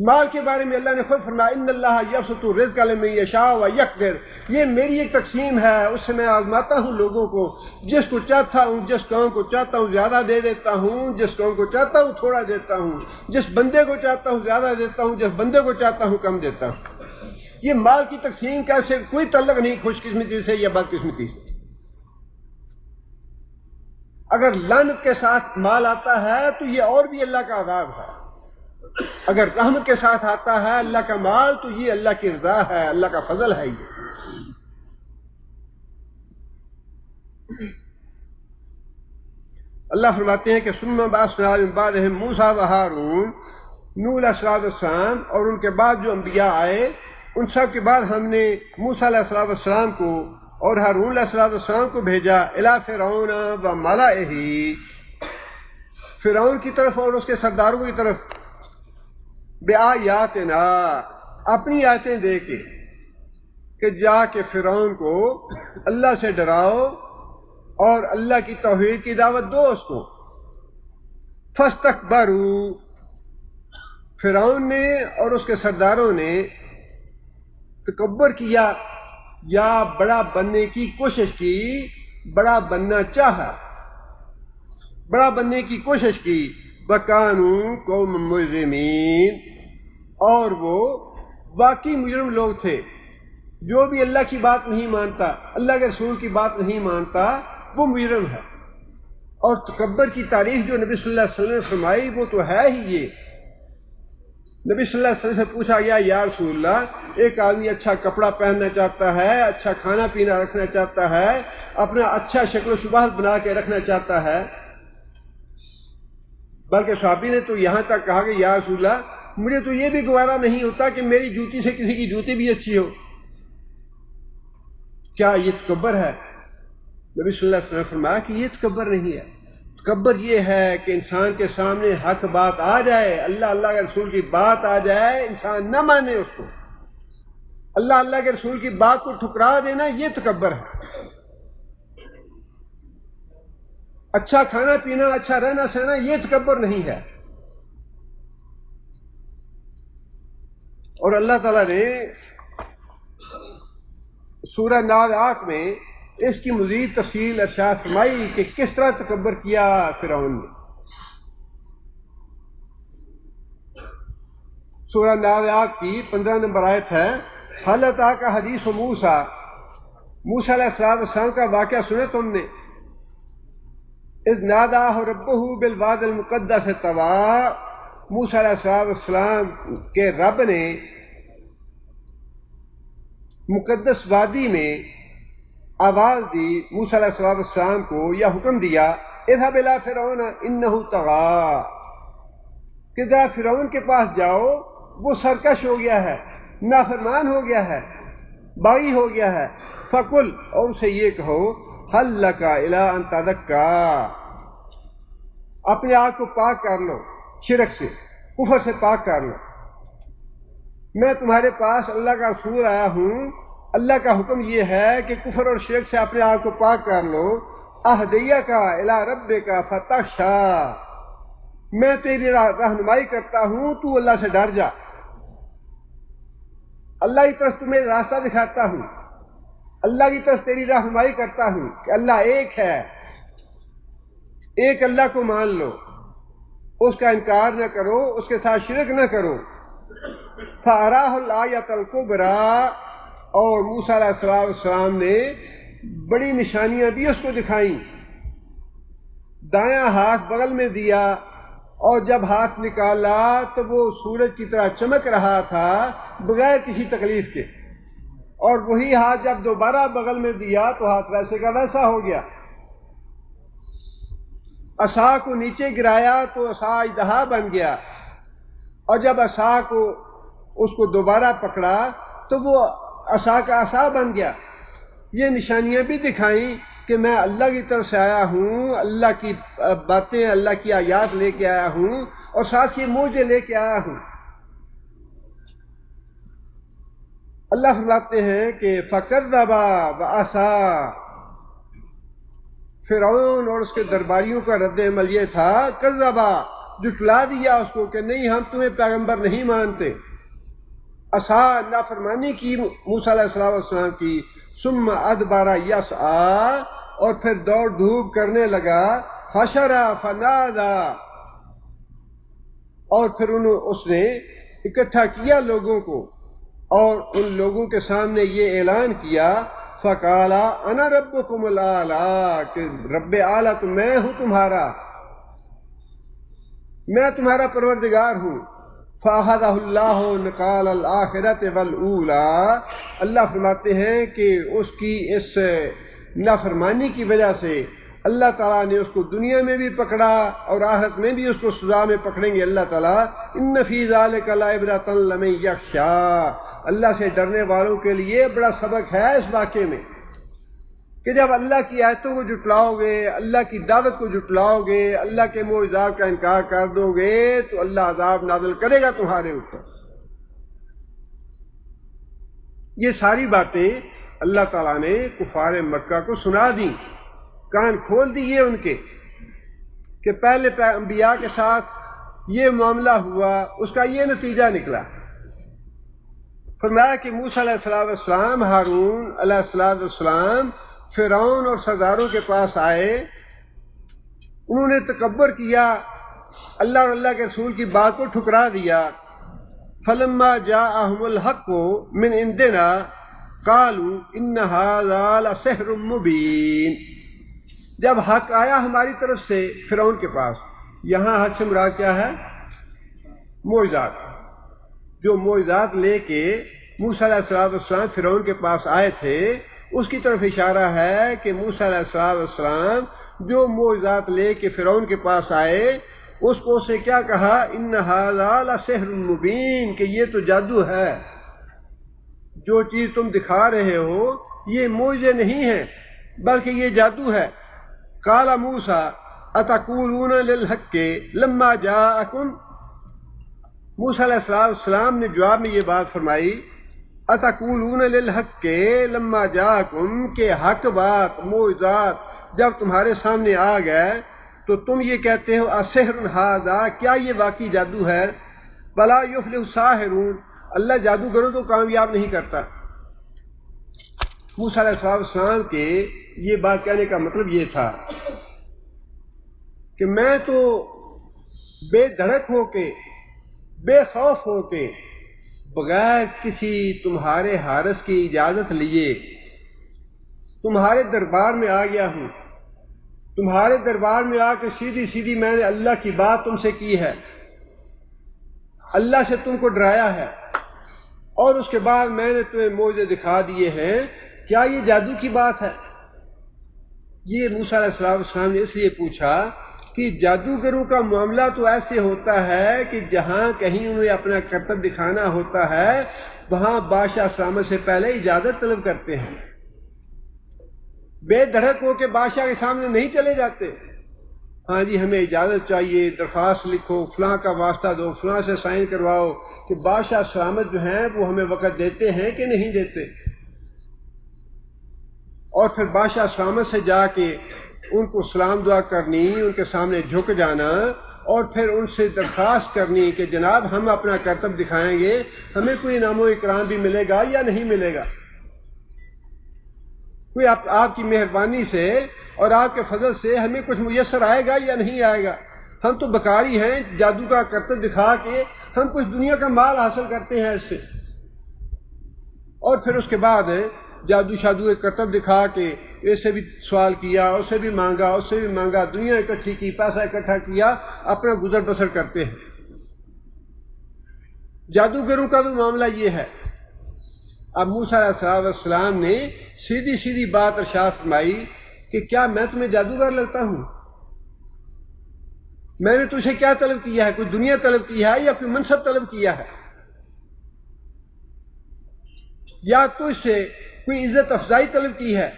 مال کے بارے میں اللہ نے خود فرمایا ان اللہ یبسط الرزق لمن یشاء ویقدر، یہ میری ایک تقسیم ہے، اس سے میں آزماتا ہوں لوگوں کو، جس کو چاہتا ہوں، جس قوم کو چاہتا ہوں زیادہ دے دیتا ہوں، جس قوم کو چاہتا ہوں تھوڑا دیتا ہوں، جس بندے کو چاہتا ہوں زیادہ دیتا ہوں، جس بندے کو چاہتا ہوں کم دیتا ہوں. یہ مال کی تقسیم کا سے کوئی تعلق نہیں خوش قسمتی سے یا بد قسمتی سے. اگر لعنت کے ساتھ مال آتا ہے تو یہ اور بھی اللہ کا عذاب ہے، اگر رحمت کے ساتھ آتا ہے اللہ کا مال تو یہ اللہ کی رضا ہے، اللہ کا فضل ہے۔ یہ اللہ فرماتے ہیں کہ ثم بعثنا من بعدهم موسیٰ و ہارون، نوح علیہ السلام اور ان کے بعد جو انبیاء آئے ان سب کے بعد ہم نے موسیٰ علیہ السلام کو اور ہارون علیہ السلام کو بھیجا الی فرعون و ملئہ، فرعون کی طرف اور اس کے سرداروں کی طرف، بآیاتنا، اپنی آیتیں دے کے، کہ جا کے فرعون کو اللہ سے ڈراؤ اور اللہ کی توحید کی دعوت دو اس کو۔ فاستکبروا، فرعون نے اور اس کے سرداروں نے تکبر کیا یا بڑا بننے کی کوشش کی، بڑا بننا چاہا، بڑا بننے کی کوشش کی، وَكَانُوا قَوْمًا مُجْرِمِينَ، اور وہ واقعی مجرم لوگ تھے۔ جو بھی اللہ کی بات نہیں مانتا، اللہ کے رسول کی بات نہیں مانتا، وہ مجرم ہے۔ اور تکبر کی تعریف جو نبی صلی اللہ علیہ وسلم نے فرمائی وہ تو ہے ہی یہ۔ نبی صلی اللہ علیہ وسلم سے پوچھا گیا یا رسول اللہ، ایک آدمی اچھا کپڑا پہننا چاہتا ہے، اچھا کھانا پینا رکھنا چاہتا ہے، اپنا اچھا شکل و شباہت بنا کے رکھنا چاہتا ہے، بلکہ صحابی نے تو یہاں تک کہا کہ یا رسول اللہ مجھے تو یہ بھی گوارا نہیں ہوتا کہ میری جوتی سے کسی کی جوتی بھی اچھی ہو، کیا یہ تکبر ہے؟ نبی صلی اللہ علیہ وسلم نے فرمایا کہ یہ تکبر نہیں ہے، تکبر یہ ہے کہ انسان کے سامنے حق بات آ جائے، اللہ کے رسول کی بات آ جائے، انسان نہ مانے اس کو، اللہ کے رسول کی بات کو ٹھکرا دینا، یہ تکبر ہے۔ اچھا کھانا پینا، اچھا رہنا سہنا، یہ تکبر نہیں ہے۔ اور اللہ تعالیٰ نے سورہ نازعات میں اس کی مزید تفصیل ارشاد فرمائی کہ کس طرح تکبر کیا فرعون نے۔ سورہ نازعات کی 15 نمبر آیت ہے، حل اتاک حدیث موسیٰ، موسیٰ علیہ السلام کا واقعہ سنے تم نے؟ اذ ناداہ ربہ بالواد المقدس طویٰ، موسیٰ علیہ السلام کے رب نے مقدس وادی میں آواز دی موسیٰ علیہ السلام کو یا حکم دیا، اذهب الی فرعون انہ طغیٰ، کہ ذرا فرعون کے پاس جاؤ، وہ سرکش ہو گیا ہے، نافرمان ہو گیا ہے، باغی ہو گیا ہے۔ فقل، اور اسے یہ کہو، حل لک الی ان تزکیٰ، اپنے آپ کو پاک کر لو، شرک سے، کفر سے پاک کر لو، میں تمہارے پاس اللہ کا رسول آیا ہوں، اللہ کا حکم یہ ہے کہ کفر اور شرک سے اپنے آپ کو پاک کر لو۔ اہدیک الی ربک فتخشیٰ، میں تیری رہنمائی کرتا ہوں، تو اللہ سے ڈر جا، اللہ کی طرف تمہیں راستہ دکھاتا ہوں، اللہ کی طرف تیری رہنمائی کرتا ہوں کہ اللہ ایک ہے، ایک اللہ کو مان لو، اس کا انکار نہ کرو، اس کے ساتھ شرک نہ کرو۔ فَأَرَاهُ الْآيَةَ الْكُبْرَىٰ، اور موسیٰ علیہ السلام نے بڑی نشانیاں بھی اس کو دکھائیں۔ دایاں ہاتھ بغل میں دیا اور جب ہاتھ نکالا تو وہ سورج کی طرح چمک رہا تھا بغیر کسی تکلیف کے، اور وہی ہاتھ جب دوبارہ بغل میں دیا تو ہاتھ ویسے کا ویسا ہو گیا۔ عصا کو نیچے گرایا تو عصا اژدہا بن گیا، اور جب عصا کو اس کو دوبارہ پکڑا تو وہ عصا کا عصا بن گیا۔ یہ نشانیاں بھی دکھائیں کہ میں اللہ کی طرف سے آیا ہوں، اللہ کی باتیں، اللہ کی آیات لے کے آیا ہوں، اور ساتھ یہ معجزے لے کے آیا ہوں۔ اللہ فرماتے ہیں کہ فَكَذَّبَ وَعَصَىٰ، فرعون اور اس کے درباریوں کا رد عمل یہ تھا، کذبا، جھٹلا دیا اس کو کہ نہیں ہم تمہیں پیغمبر نہیں مانتے، عصا، نافرمانی کی موسیٰ علیہ السلام کی، ثم ادبر یسعیٰ، اور پھر دوڑ دھوپ کرنے لگا، حشر فنادی، اور پھر اس نے اکٹھا کیا لوگوں کو اور ان لوگوں کے سامنے یہ اعلان کیا، فقالا انا ربکم الاعلی، کہ رب اعلیٰ تو میں ہوں تمہارا، میں تمہارا پروردگار ہوں۔ فَأَخَذَهُ اللَّهُ نَكَالَ الْآخِرَةِ وَالْأُولَىٰ، اللہ فرماتے ہیں کہ اس کی اس نافرمانی کی وجہ سے اللہ تعالیٰ نے اس کو دنیا میں بھی پکڑا اور آخرت میں بھی اس کو سزا میں پکڑیں گے اللہ تعالیٰ۔ ان فی ذلک لعبرۃ لمن یخشیٰ، اللہ سے ڈرنے والوں کے لیے بڑا سبق ہے اس واقعے میں کہ جب اللہ کی آیتوں کو جھٹلاؤ گے، اللہ کی دعوت کو جھٹلاؤ گے، اللہ کے معجزات کا انکار کر دو گے تو اللہ عذاب نازل کرے گا تمہارے اوپر۔ یہ ساری باتیں اللہ تعالیٰ نے کفار مکہ کو سنا دیں، کان کھول دیے ان کے، کہ پہلے انبیاء کے ساتھ یہ معاملہ ہوا، اس کا یہ نتیجہ نکلا۔ فرمایا کہ موسیٰ علیہ السلام، ہارون علیہ السلام فرعون اور سرداروں کے پاس آئے، انہوں نے تکبر کیا، اللہ اور اللہ کے رسول کی بات کو ٹھکرا دیا۔ فلما جاءہم الحق من عندنا قالوا ان ھذا لسحر مبین، جب حق آیا ہماری طرف سے فرعون کے پاس، یہاں حق سے مراد کیا ہے؟ معجزات، جو معجزات لے کے موسیٰ علیہ السلام فرعون کے پاس آئے تھے، اس کی طرف اشارہ ہے کہ موسیٰ علیہ السلام جو معجزات لے کے فرعون کے پاس آئے، اس کو اسے کیا کہا؟ ان ھذا لسحر مبین، کہ یہ تو جادو ہے، جو چیز تم دکھا رہے ہو یہ معجزے نہیں ہے بلکہ یہ جادو ہے۔ قال موسیٰ اتقولون للحق لما جاءکم، موسیٰ علیہ السلام نے جواب میں یہ بات فرمائی، اتقولون للحق لما جاءکم، کہ حق بات معجزات جب تمہارے سامنے آ گئے تو تم یہ کہتے ہو اسحر ھذا، کیا یہ واقعی جادو ہے؟ ولا یفلح الساحرون، اللہ جادوگروں کو کامیاب نہیں کرتا۔ موسیٰ علیہ السلام کے یہ بات کہنے کا مطلب یہ تھا کہ میں تو بے دھڑک ہو کے، بے خوف ہو کے، بغیر کسی تمہارے حارس کی اجازت لیے تمہارے دربار میں آ گیا ہوں، تمہارے دربار میں آ کے سیدھی سیدھی میں نے اللہ کی بات تم سے کی ہے، اللہ سے تم کو ڈرایا ہے، اور اس کے بعد میں نے تمہیں معجزے دکھا دیے ہیں، کیا یہ جادو کی بات ہے؟ یہ موسیٰ علیہ السلام نے اس لیے پوچھا کہ جادوگروں کا معاملہ تو ایسے ہوتا ہے کہ جہاں کہیں انہیں اپنا کرتب دکھانا ہوتا ہے وہاں بادشاہ سلامت سے پہلے اجازت طلب کرتے ہیں، بے دھڑک ہو کے بادشاہ کے سامنے نہیں چلے جاتے، ہاں جی ہمیں اجازت چاہیے، درخواست لکھو، فلاں کا واسطہ دو، فلاں سے سائن کرواؤ، کہ بادشاہ سلامت جو ہیں وہ ہمیں وقت دیتے ہیں کہ نہیں دیتے، اور پھر بادشاہ سلامت سے جا کے ان کو سلام دعا کرنی، ان کے سامنے جھک جانا، اور پھر ان سے درخواست کرنی کہ جناب ہم اپنا کرتب دکھائیں گے، ہمیں کوئی انعام و اکرام بھی ملے گا یا نہیں ملے گا، کوئی آپ کی مہربانی سے اور آپ کے فضل سے ہمیں کچھ میسر آئے گا یا نہیں آئے گا، ہم تو بکاری ہیں، جادو کا کرتب دکھا کے ہم کچھ دنیا کا مال حاصل کرتے ہیں اس سے، اور پھر اس کے بعد جادو شادو کے کرتب دکھا کے اس سے بھی سوال کیا، اس سے بھی مانگا، اس سے بھی مانگا، دنیا اکٹھی کی، پیسہ اکٹھا کیا، اپنا گزر بسر کرتے ہیں۔ جادوگروں کا تو معاملہ یہ ہے۔ اب موسیٰ علیہ السلام نے سیدھی سیدھی بات ارشاد فرمائی کہ کیا میں تمہیں جادوگر لگتا ہوں؟ میں نے تجھے کیا طلب کیا ہے؟ کوئی دنیا طلب کی ہے یا کوئی منصب طلب کیا ہے، یا تجھ سے کوئی عزت افزائی طلب کی ہے؟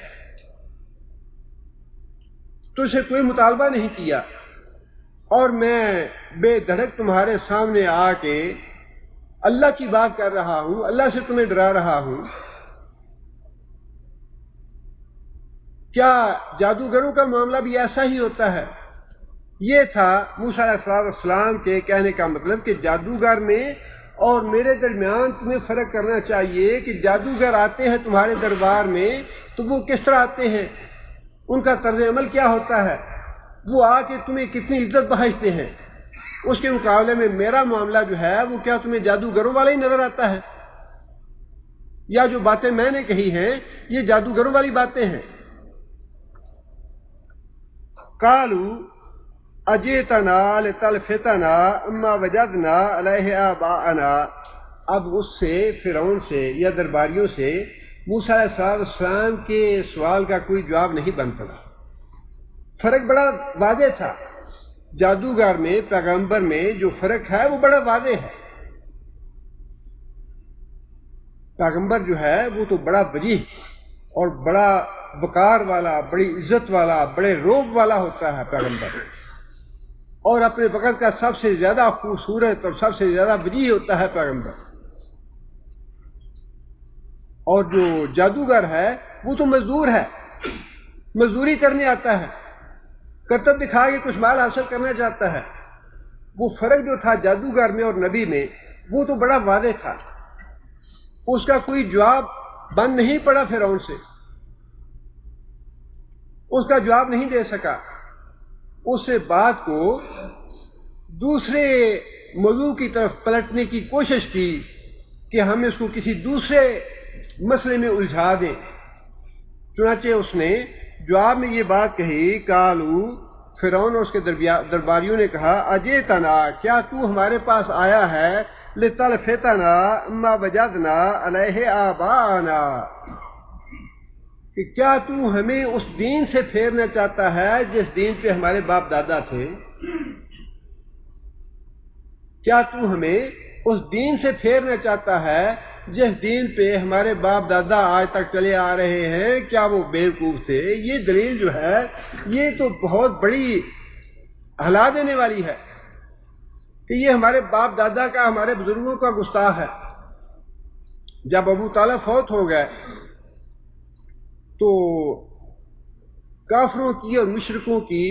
تجھ سے کوئی مطالبہ نہیں کیا، اور میں بے دھڑک تمہارے سامنے آ کے اللہ کی بات کر رہا ہوں، اللہ سے تمہیں ڈرا رہا ہوں۔ کیا جادوگروں کا معاملہ بھی ایسا ہی ہوتا ہے؟ یہ تھا موسیٰ علیہ السلام کے کہنے کا مطلب کہ جادوگر میں اور میرے درمیان تمہیں فرق کرنا چاہیے کہ جادوگر آتے ہیں تمہارے دربار میں تو وہ کس طرح آتے ہیں، ان کا طرز عمل کیا ہوتا ہے، وہ آ کے تمہیں کتنی عزت بخشتے ہیں، اس کے مقابلے میں میرا معاملہ جو ہے وہ کیا تمہیں جادوگروں والا ہی نظر آتا ہے؟ یا جو باتیں میں نے کہی ہیں یہ جادوگروں والی باتیں ہیں. قالوا اجئتنا لتلفتنا اما وجدنا علیہ آباءنا. اب اس سے فرعون سے یا درباریوں سے موسیٰ علیہ السلام کے سوال کا کوئی جواب نہیں بن پڑا. فرق بڑا واضح تھا. جادوگر میں پیغمبر میں جو فرق ہے وہ بڑا واضح ہے. پیغمبر جو ہے وہ تو بڑا وجیح اور بڑا وقار والا، بڑی عزت والا، بڑے روب والا ہوتا ہے پیغمبر، اور اپنے وقت کا سب سے زیادہ خوبصورت اور سب سے زیادہ وجیح ہوتا ہے پیغمبر. اور جو جادوگر ہے وہ تو مزدور ہے، مزدوری کرنے آتا ہے، کرتب دکھا کے کچھ مال حاصل کرنا چاہتا ہے. وہ فرق جو تھا جادوگر میں اور نبی میں وہ تو بڑا واضح تھا. اس کا کوئی جواب بن نہیں پڑا فرعون سے، اس کا جواب نہیں دے سکا. اس سے بات کو دوسرے موضوع کی طرف پلٹنے کی کوشش کی کہ ہم اس کو کسی دوسرے مسئلے میں الجھا دیں. چنانچہ اس نے جواب میں یہ بات کہی، قالوا، فرعون اور اس کے درباریوں نے کہا، اجئتنا، کیا تو ہمارے پاس آیا ہے، لتلفتنا اما وجدنا علیہ آباءنا، کہ کیا تو ہمیں اس دین سے پھیرنا چاہتا ہے جس دین پہ ہمارے باپ دادا تھے؟ کیا تو ہمیں اس دین سے پھیرنا چاہتا ہے جس دین پہ ہمارے باپ دادا آج تک چلے آ رہے ہیں؟ کیا وہ بیوقوف تھے؟ یہ دلیل جو ہے یہ تو بہت بڑی ہلا دینے والی ہے کہ یہ ہمارے باپ دادا کا، ہمارے بزرگوں کا گستاخ ہے. جب ابو طالب فوت ہو گئے تو کافروں کی اور مشرکوں کی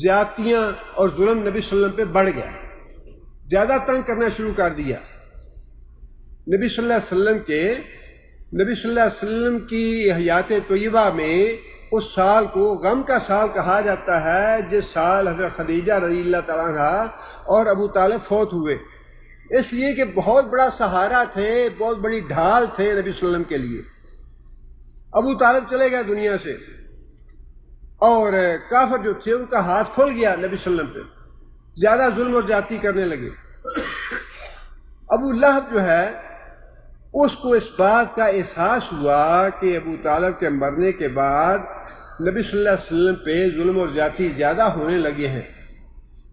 زیادتیاں اور ظلم نبی صلی اللہ علیہ وسلم پہ بڑھ گیا، زیادہ تنگ کرنا شروع کر دیا. نبی صلی اللہ علیہ وسلم کی حیات طیبہ میں اس سال کو غم کا سال کہا جاتا ہے جس سال حضرت خدیجہ رضی اللہ تعالیٰ عنہ اور ابو طالب فوت ہوئے، اس لیے کہ بہت بڑا سہارا تھے، بہت بڑی ڈھال تھے نبی صلی اللہ علیہ وسلم کے لیے. ابو طالب چلے گئے دنیا سے اور کافر جو تھے ان کا ہاتھ کھل گیا نبی صلی اللہ علیہ وسلم پہ، زیادہ ظلم اور زیادتی کرنے لگے. ابو لہب جو ہے اس کو اس بات کا احساس ہوا کہ ابو طالب کے مرنے کے بعد نبی صلی اللہ علیہ وسلم پہ ظلم اور زیادتی زیادہ ہونے لگے ہیں.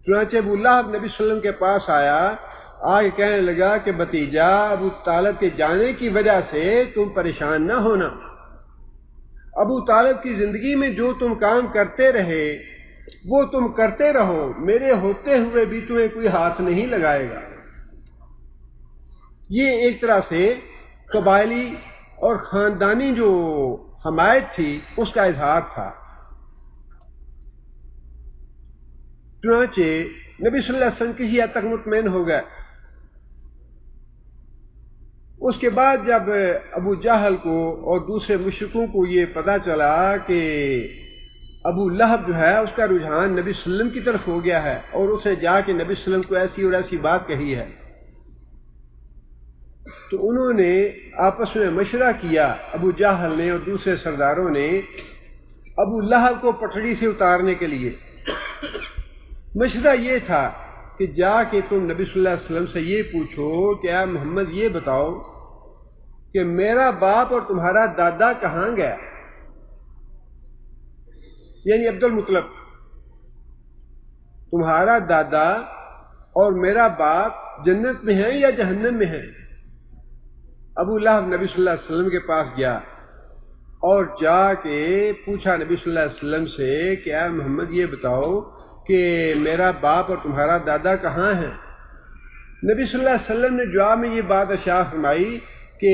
چنانچہ ابو لہب نبی صلی اللہ علیہ وسلم کے پاس آیا، آگے کہنے لگا کہ بھتیجا، ابو طالب کے جانے کی وجہ سے تم پریشان نہ ہونا. ابو طالب کی زندگی میں جو تم کام کرتے رہے وہ تم کرتے رہو، میرے ہوتے ہوئے بھی تمہیں کوئی ہاتھ نہیں لگائے گا. یہ ایک طرح سے قبائلی اور خاندانی جو حمایت تھی اس کا اظہار تھا. چنانچہ نبی صلی اللہ علیہ وسلم کسی حد تک مطمئن ہو گئے. اس کے بعد جب ابو جہل کو اور دوسرے مشرکوں کو یہ پتہ چلا کہ ابو لہب جو ہے اس کا رجحان نبی صلی اللہ علیہ وسلم کی طرف ہو گیا ہے اور اسے جا کے نبی صلی اللہ علیہ وسلم کو ایسی اور ایسی بات کہی ہے، تو انہوں نے آپس میں مشورہ کیا، ابو جہل نے اور دوسرے سرداروں نے، ابو لہب کو پٹڑی سے اتارنے کے لیے. مشورہ یہ تھا کہ جا کے تم نبی صلی اللہ علیہ وسلم سے یہ پوچھو کہ اے محمد یہ بتاؤ کہ میرا باپ اور تمہارا دادا کہاں گیا، یعنی عبد المطلب، تمہارا دادا اور میرا باپ جنت میں ہیں یا جہنم میں ہیں؟ ابو لہب نبی صلی اللہ علیہ وسلم کے پاس گیا اور جا کے پوچھا نبی صلی اللہ علیہ وسلم سے کہ اے محمد یہ بتاؤ کہ میرا باپ اور تمہارا دادا کہاں ہیں؟ نبی صلی اللہ علیہ وسلم نے جواب میں یہ بات اشاع فرمائی کہ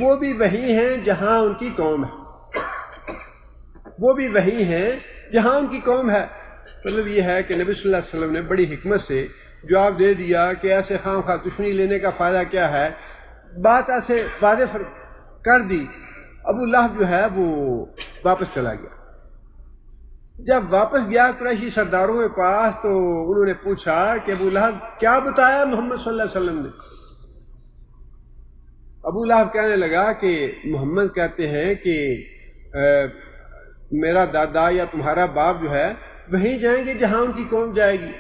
وہ بھی وہی ہیں جہاں ان کی قوم ہے، وہ بھی وہی ہیں جہاں ان کی قوم ہے. مطلب یہ ہے کہ نبی صلی اللہ علیہ وسلم نے بڑی حکمت سے جواب دے دیا کہ ایسے خام خواہ دشمنی لینے کا فائدہ کیا ہے. بات ایسے واضح کر دی. ابو لہب جو ہے وہ واپس چلا گیا. جب واپس گیا قریشی سرداروں کے پاس تو انہوں نے پوچھا کہ ابو لہب کیا بتایا محمد صلی اللہ علیہ وسلم نے؟ ابو لہب کہنے لگا کہ محمد کہتے ہیں کہ میرا دادا یا تمہارا باپ جو ہے وہیں جائیں گے جہاں ان کی قوم جائے گی.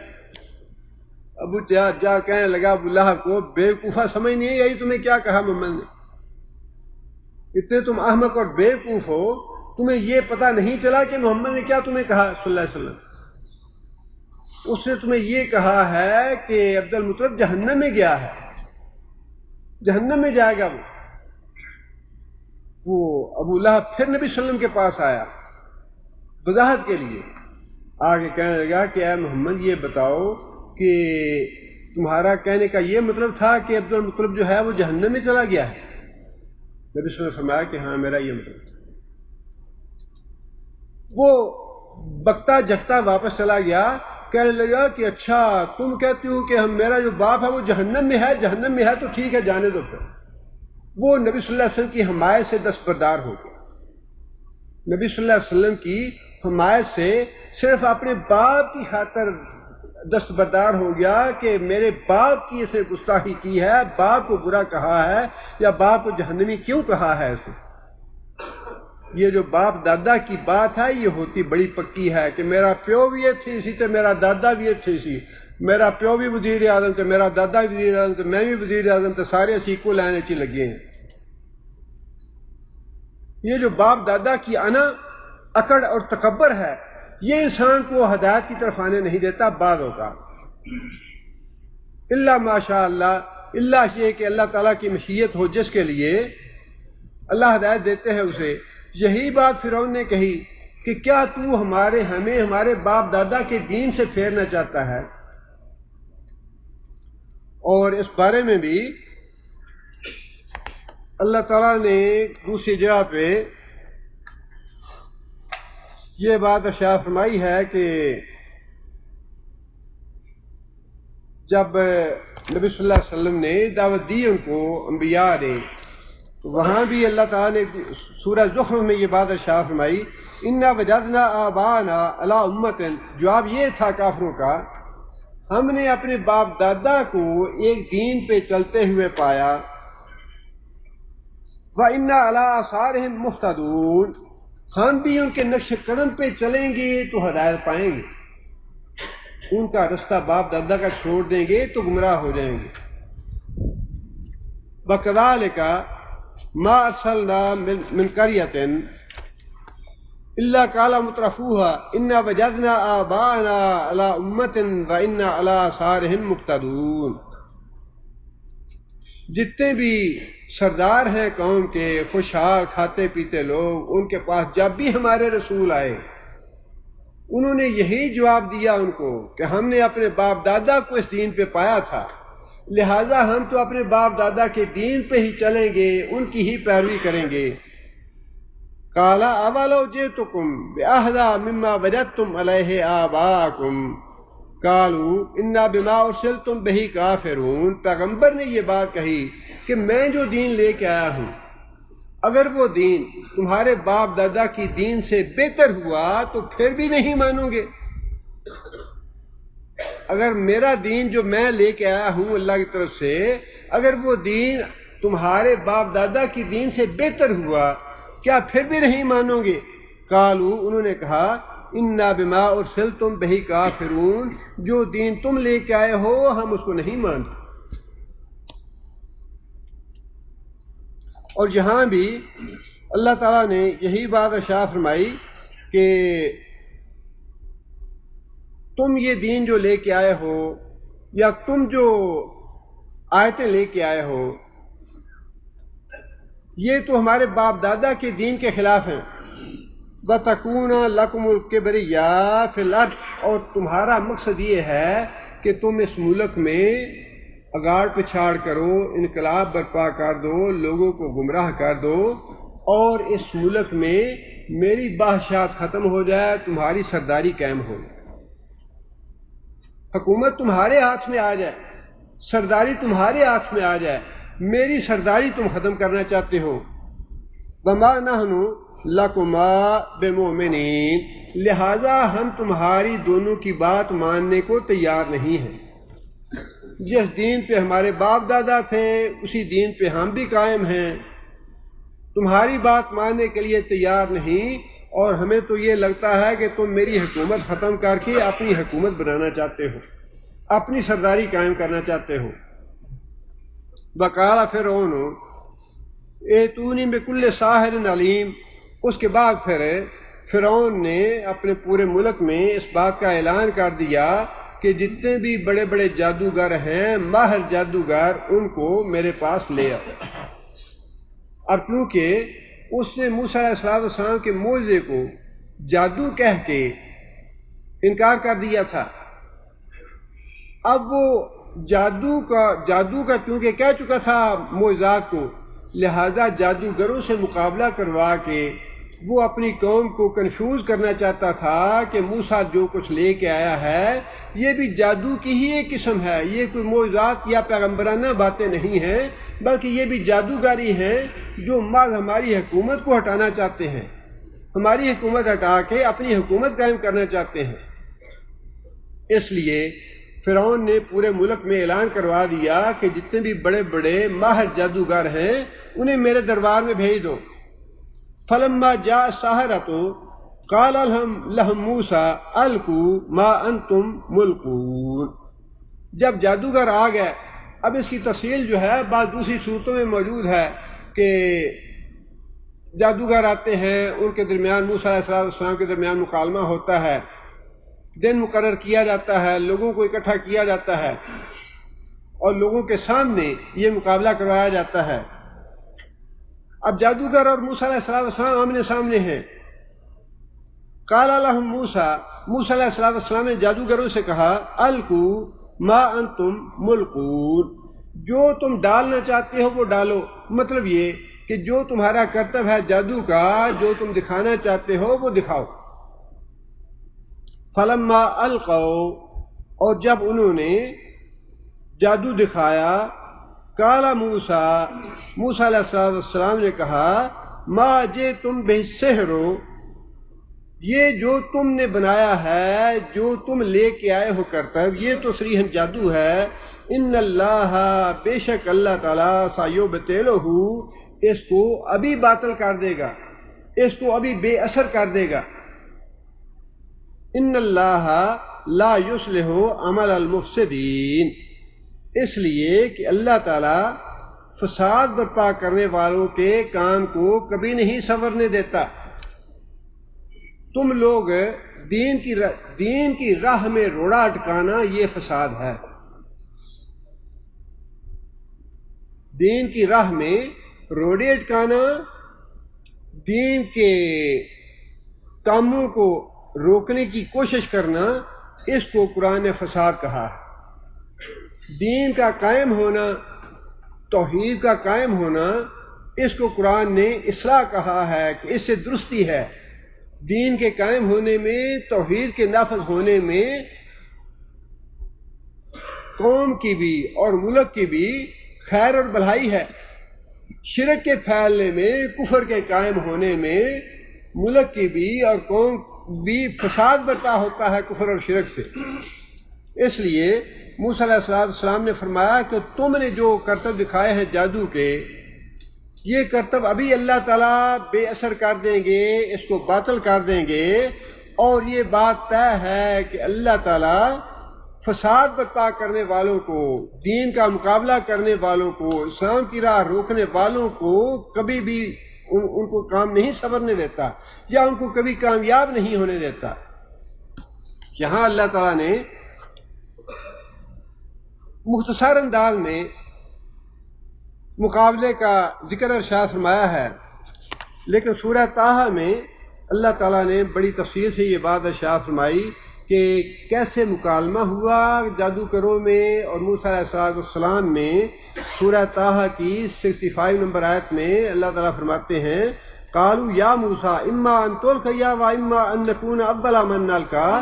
ابو جا کہنے لگا ابو لہب کو بیوقوفہ سمجھ نہیں آئی تمہیں کیا کہا محمد نے؟ اتنے تم احمق اور بیوقوف ہو, تمہیں یہ پتہ نہیں چلا کہ محمد نے کیا تمہیں کہا صلی اللہ علیہ وسلم؟ اس نے تمہیں یہ کہا ہے کہ عبد المطلب جہنم میں گیا ہے, جہنم میں جائے گا. وہ ابو لہب پھر نبی صلی اللہ علیہ وسلم کے پاس آیا وضاحت کے لیے, آگے کہنے لگا کہ اے محمد یہ بتاؤ کہ تمہارا کہنے کا یہ مطلب تھا کہ عبد المطلب جو ہے وہ جہنم میں چلا گیا ہے؟ نبی صلی اللہ علیہ وسلم نے فرمایا کہ ہاں میرا یہ مطلب تھا. وہ بکتا جگتا واپس چلا گیا, کہنے لگا کہ اچھا تم کہتے ہو کہ میرا جو باپ ہے وہ جہنم میں ہے, جہنم میں ہے تو ٹھیک ہے جانے دو. پھر وہ نبی صلی اللہ علیہ وسلم کی حمایت سے دستبردار ہو گیا. نبی صلی اللہ علیہ وسلم کی حمایت سے صرف اپنے باپ کی خاطر دستبردار ہو گیا کہ میرے باپ کی اس نے گستاخی کی ہے, باپ کو برا کہا ہے, یا باپ کو جہنمی کیوں کہا ہے اسے. یہ جو باپ دادا کی بات ہے یہ ہوتی بڑی پکی ہے کہ میرا پیو بھی اچھی سی تو میرا دادا بھی اچھی سی, میرا پیو بھی وزیر اعظم تو میرا دادا بھی وزیر اعظم تو میں بھی وزیر اعظم تو سارے اسی کو لینے چی لگے ہیں. یہ جو باپ دادا کی انا اکڑ اور تکبر ہے یہ انسان کو ہدایت کی طرف آنے نہیں دیتا بعض اوقات. اللہ ماشاء اللہ, اللہ یہ کہ اللہ تعالیٰ کی مشیت ہو جس کے لیے اللہ ہدایت دیتے ہیں اسے. یہی بات فرعون نے کہی کہ کیا تو ہمیں ہمارے باپ دادا کے دین سے پھیرنا چاہتا ہے. اور اس بارے میں بھی اللہ تعالیٰ نے دوسری جگہ پہ یہ بات ارشاد فرمائی ہے کہ جب نبی صلی اللہ علیہ وسلم نے دعوت دی ان کو انبیاء نے, تو وہاں بھی اللہ تعالیٰ نے سورہ زخرف میں یہ بات ارشاد فرمائی انا وجدنا آباءنا علی امۃ. جواب یہ تھا کافروں کا, ہم نے اپنے باپ دادا کو ایک دین پہ چلتے ہوئے پایا. وَإِنَّا عَلَىٰ آثَارِهِمْ مُهْتَدُونَ, ہم بھی ان کے نقش قدم پہ چلیں گے تو ہدایت پائیں گے. ان کا رستہ باپ دادا کا چھوڑ دیں گے تو گمراہ ہو جائیں گے. وَكَذَٰلِكَ مَا أَرْسَلْنَا مِنْ قَرْيَةٍ إِلَّا قَالَ مُتْرَفُوهَا إِنَّا وَجَدْنَا آبَاءَنَا عَلَىٰ أُمَّةٍ وَإِنَّا عَلَىٰ آثَارِهِمْ مُقْتَدُونَ. جتنے بھی سردار ہیں قوم کے, خوشحال کھاتے پیتے لوگ, ان کے پاس جب بھی ہمارے رسول آئے انہوں نے یہی جواب دیا ان کو کہ ہم نے اپنے باپ دادا کو اس دین پہ پایا تھا, لہذا ہم تو اپنے باپ دادا کے دین پہ ہی چلیں گے, ان کی ہی پیروی کریں گے. قَالَ أَوَلَوْ جِئْتُكُمْ بِأَهْدَىٰ مِمَّا وَجَدتُّمْ عَلَيْهِ آبَاءَكُمْ قَالُوا إِنَّا بِمَا أُرْسِلْتُمْ بِهِ كَافِرُونَ. پیغمبر نے یہ بات کہی کہ میں جو دین لے کے آیا ہوں اگر وہ دین تمہارے باپ دادا کی دین سے بہتر ہوا تو پھر بھی نہیں مانو گے. اگر میرا دین جو میں لے کے آیا ہوں اللہ کی طرف سے, اگر وہ دین تمہارے باپ دادا کی دین سے بہتر ہوا کیا پھر بھی نہیں مانو گے؟ قالوا, انہوں نے کہا انا بما ارسلتم بہ کافرون, جو دین تم لے کے آئے ہو ہم اس کو نہیں مانتے. اور یہاں بھی اللہ تعالیٰ نے یہی بات ارشاد فرمائی کہ تم یہ دین جو لے کے آئے ہو یا تم جو آیتیں لے کے آئے ہو یہ تو ہمارے باپ دادا کے دین کے خلاف ہیں. وَتَكُونَ لَكُمُ الْكِبْرِيَاءُ فِي الْأَرْضِ, اور تمہارا مقصد یہ ہے کہ تم اس ملک میں اگاڑ پچھاڑ کرو, انقلاب برپا کر دو, لوگوں کو گمراہ کر دو, اور اس ملک میں میری بادشاہت ختم ہو جائے, تمہاری سرداری قائم ہو جائے, حکومت تمہارے ہاتھ میں آ جائے, سرداری تمہارے ہاتھ میں آ جائے, میری سرداری تم ختم کرنا چاہتے ہو. وَمَا نَحْنُ لَكُمَا بِمُؤْمِنِينَ, لہذا ہم تمہاری دونوں کی بات ماننے کو تیار نہیں ہیں. جس دین پہ ہمارے باپ دادا تھے اسی دین پہ ہم بھی قائم ہیں، تمہاری بات ماننے کے لیے تیار نہیں، اور ہمیں تو یہ لگتا ہے کہ تم میری حکومت ختم کر کے اپنی حکومت بنانا چاہتے ہو، اپنی سرداری قائم کرنا چاہتے ہو۔ وقال فرعون ایتونی بکل ساحر علیم، اس کے بعد پھر فرعون نے اپنے پورے ملک میں اس بات کا اعلان کر دیا کہ جتنے بھی بڑے بڑے جادوگر ہیں، ماہر جادوگر، ان کو میرے پاس لے آؤ۔ اب کیونکہ اس نے موسیٰ علیہ السلام کے معجزے کو جادو کہہ کے انکار کر دیا تھا، اب وہ جادو کا کیونکہ کہہ چکا تھا معجزات کو، لہذا جادوگروں سے مقابلہ کروا کے وہ اپنی قوم کو کنفیوز کرنا چاہتا تھا کہ موسیٰ جو کچھ لے کے آیا ہے یہ بھی جادو کی ہی ایک قسم ہے، یہ کوئی معجزات یا پیغمبرانہ باتیں نہیں ہیں، بلکہ یہ بھی جادوگری ہیں جو محض ہماری حکومت کو ہٹانا چاہتے ہیں، ہماری حکومت ہٹا کے اپنی حکومت قائم کرنا چاہتے ہیں۔ اس لیے فرعون نے پورے ملک میں اعلان کروا دیا کہ جتنے بھی بڑے بڑے ماہر جادوگر ہیں انہیں میرے دربار میں بھیج دو۔ فلما جاء السحرة قال لهم موسى القوا ما انتم ملقون، جب جادوگر آ گئے، اب اس کی تفصیل جو ہے بعض دوسری صورتوں میں موجود ہے کہ جادوگر آتے ہیں، ان کے درمیان موسیٰ علیہ السلام کے درمیان مکالمہ ہوتا ہے، دن مقرر کیا جاتا ہے، لوگوں کو اکٹھا کیا جاتا ہے اور لوگوں کے سامنے یہ مقابلہ کروایا جاتا ہے۔ اب جادوگر اور موسیٰ علیہ السلام آمنے سامنے ہیں۔ قال لهم موسیٰ علیہ السلام نے جادوگروں سے کہا القوا ما انتم ملقون، جو تم ڈالنا چاہتے ہو وہ ڈالو، مطلب یہ کہ جو تمہارا کرتب ہے جادو کا، جو تم دکھانا چاہتے ہو وہ دکھاؤ۔ فلما القوا، اور جب انہوں نے جادو دکھایا، قال موسیٰ علیہ السلام نے کہا ما جئتم بالسحر، یہ جو تم نے بنایا ہے، جو تم لے کے آئے ہو کرتب، یہ تو صریحاً جادو ہے۔ ان اللہ، بے شک اللہ تعالیٰ، سیبطلہ، اس کو ابھی باطل کر دے گا، اس کو ابھی بے اثر کر دے گا۔ ان اللہ لا یصلح عمل المفسدین، اس لیے کہ اللہ تعالیٰ فساد برپا کرنے والوں کے کام کو کبھی نہیں سنورنے دیتا۔ تم لوگ دین کی راہ میں روڑا اٹکانا یہ فساد ہے، دین کی راہ میں روڑے اٹکانا، دین کے کاموں کو روکنے کی کوشش کرنا، اس کو قرآن نے فساد کہا ہے۔ دین کا قائم ہونا، توحید کا قائم ہونا، اس کو قرآن نے اصلاح کہا ہے کہ اس سے درستی ہے۔ دین کے قائم ہونے میں، توحید کے نافذ ہونے میں قوم کی بھی اور ملک کی بھی خیر اور بھلائی ہے۔ شرک کے پھیلنے میں، کفر کے قائم ہونے میں ملک کی بھی اور قوم بھی فساد برپا ہوتا ہے کفر اور شرک سے۔ اس لیے موسیٰ علیہ السلام نے فرمایا کہ تم نے جو کرتب دکھائے ہیں جادو کے، یہ کرتب ابھی اللہ تعالیٰ بے اثر کر دیں گے، اس کو باطل کر دیں گے، اور یہ بات طے ہے کہ اللہ تعالیٰ فساد برپا کرنے والوں کو، دین کا مقابلہ کرنے والوں کو، اسلام کی راہ روکنے والوں کو کبھی بھی ان کو کام نہیں سنورنے دیتا، یا ان کو کبھی کامیاب نہیں ہونے دیتا۔ یہاں اللہ تعالیٰ نے مختصر انداز میں مقابلے کا ذکر ارشاد فرمایا ہے، لیکن سورہ طٰہٰ میں اللہ تعالیٰ نے بڑی تفصیل سے یہ بات ارشاد فرمائی کہ کیسے مکالمہ ہوا جادوگروں میں اور موسیٰ علیہ السلام میں۔ سورہ طٰہٰ کی 65 نمبر آیت میں اللہ تعالیٰ فرماتے ہیں قالوا یا موسیٰ اما ان تلقی و اما ان نکون اول من القی،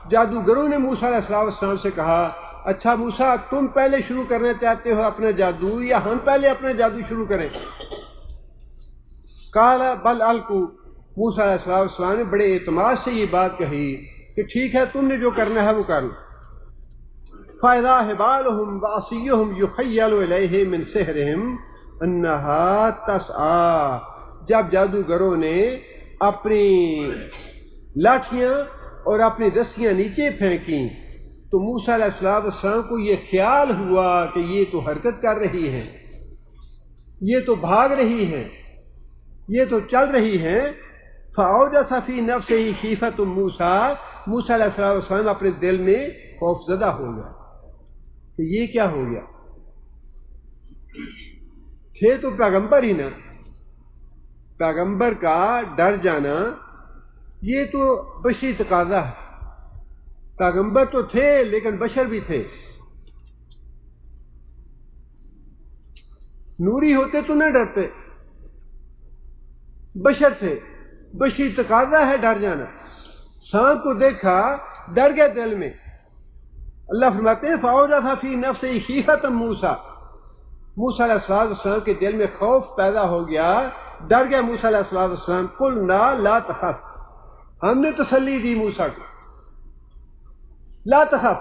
جادوگروں نے موسیٰ علیہ السلام سے کہا اچھا موسیٰ تم پہلے شروع کرنا چاہتے ہو اپنا جادو یا ہم پہلے اپنا جادو شروع کریں؟ قال بل القوا، موسیٰ علیہ السلام نے بڑے اعتماد سے یہ بات کہی کہ ٹھیک ہے تم نے جو کرنا ہے وہ کرو۔ فَإِذَا حِبَالُهُمْ وَعَصِيُّهُمْ يُخَيَّلُ إِلَيْهِ مِنْ سِحْرِهِمْ أَنَّهَا تَسْعَىٰ، جب جادوگروں نے اپنی لاٹھیاں اور اپنی رسیاں نیچے پھینکیں تو موسیٰ علیہ السلام کو یہ خیال ہوا کہ یہ تو حرکت کر رہی ہیں، یہ تو بھاگ رہی ہیں، یہ تو چل رہی ہیں۔ فَأَوْجَسَ فِي نَفْسِهِ خِیفَةُ مُوسیٰ، موسیٰ علیہ السلام اپنے دل میں خوف زدہ ہو گیا کہ یہ کیا ہو گیا، تھے تو پیغمبر ہی نا، پیغمبر کا ڈر جانا یہ تو بشری تقاضا ہے، پیغمبر تو تھے لیکن بشر بھی تھے، نوری ہوتے تو نہ ڈرتے، بشر تھے، بشری تقاضا ہے ڈر جانا۔ سانپ کو دیکھا ڈر گیا دل میں، اللہ فرماتے ہیں فَأَوْجَسَ فِي نَفْسِهِ خِیفَةً مُوسیٰ، موسیٰ علیہ السلام کے دل میں خوف پیدا ہو گیا، ڈر گیا موسیٰ علیہ السلام۔ قُلْنَا لَا تَخَفْ، ہم نے تسلی دی موسیٰ کو، لا تخف،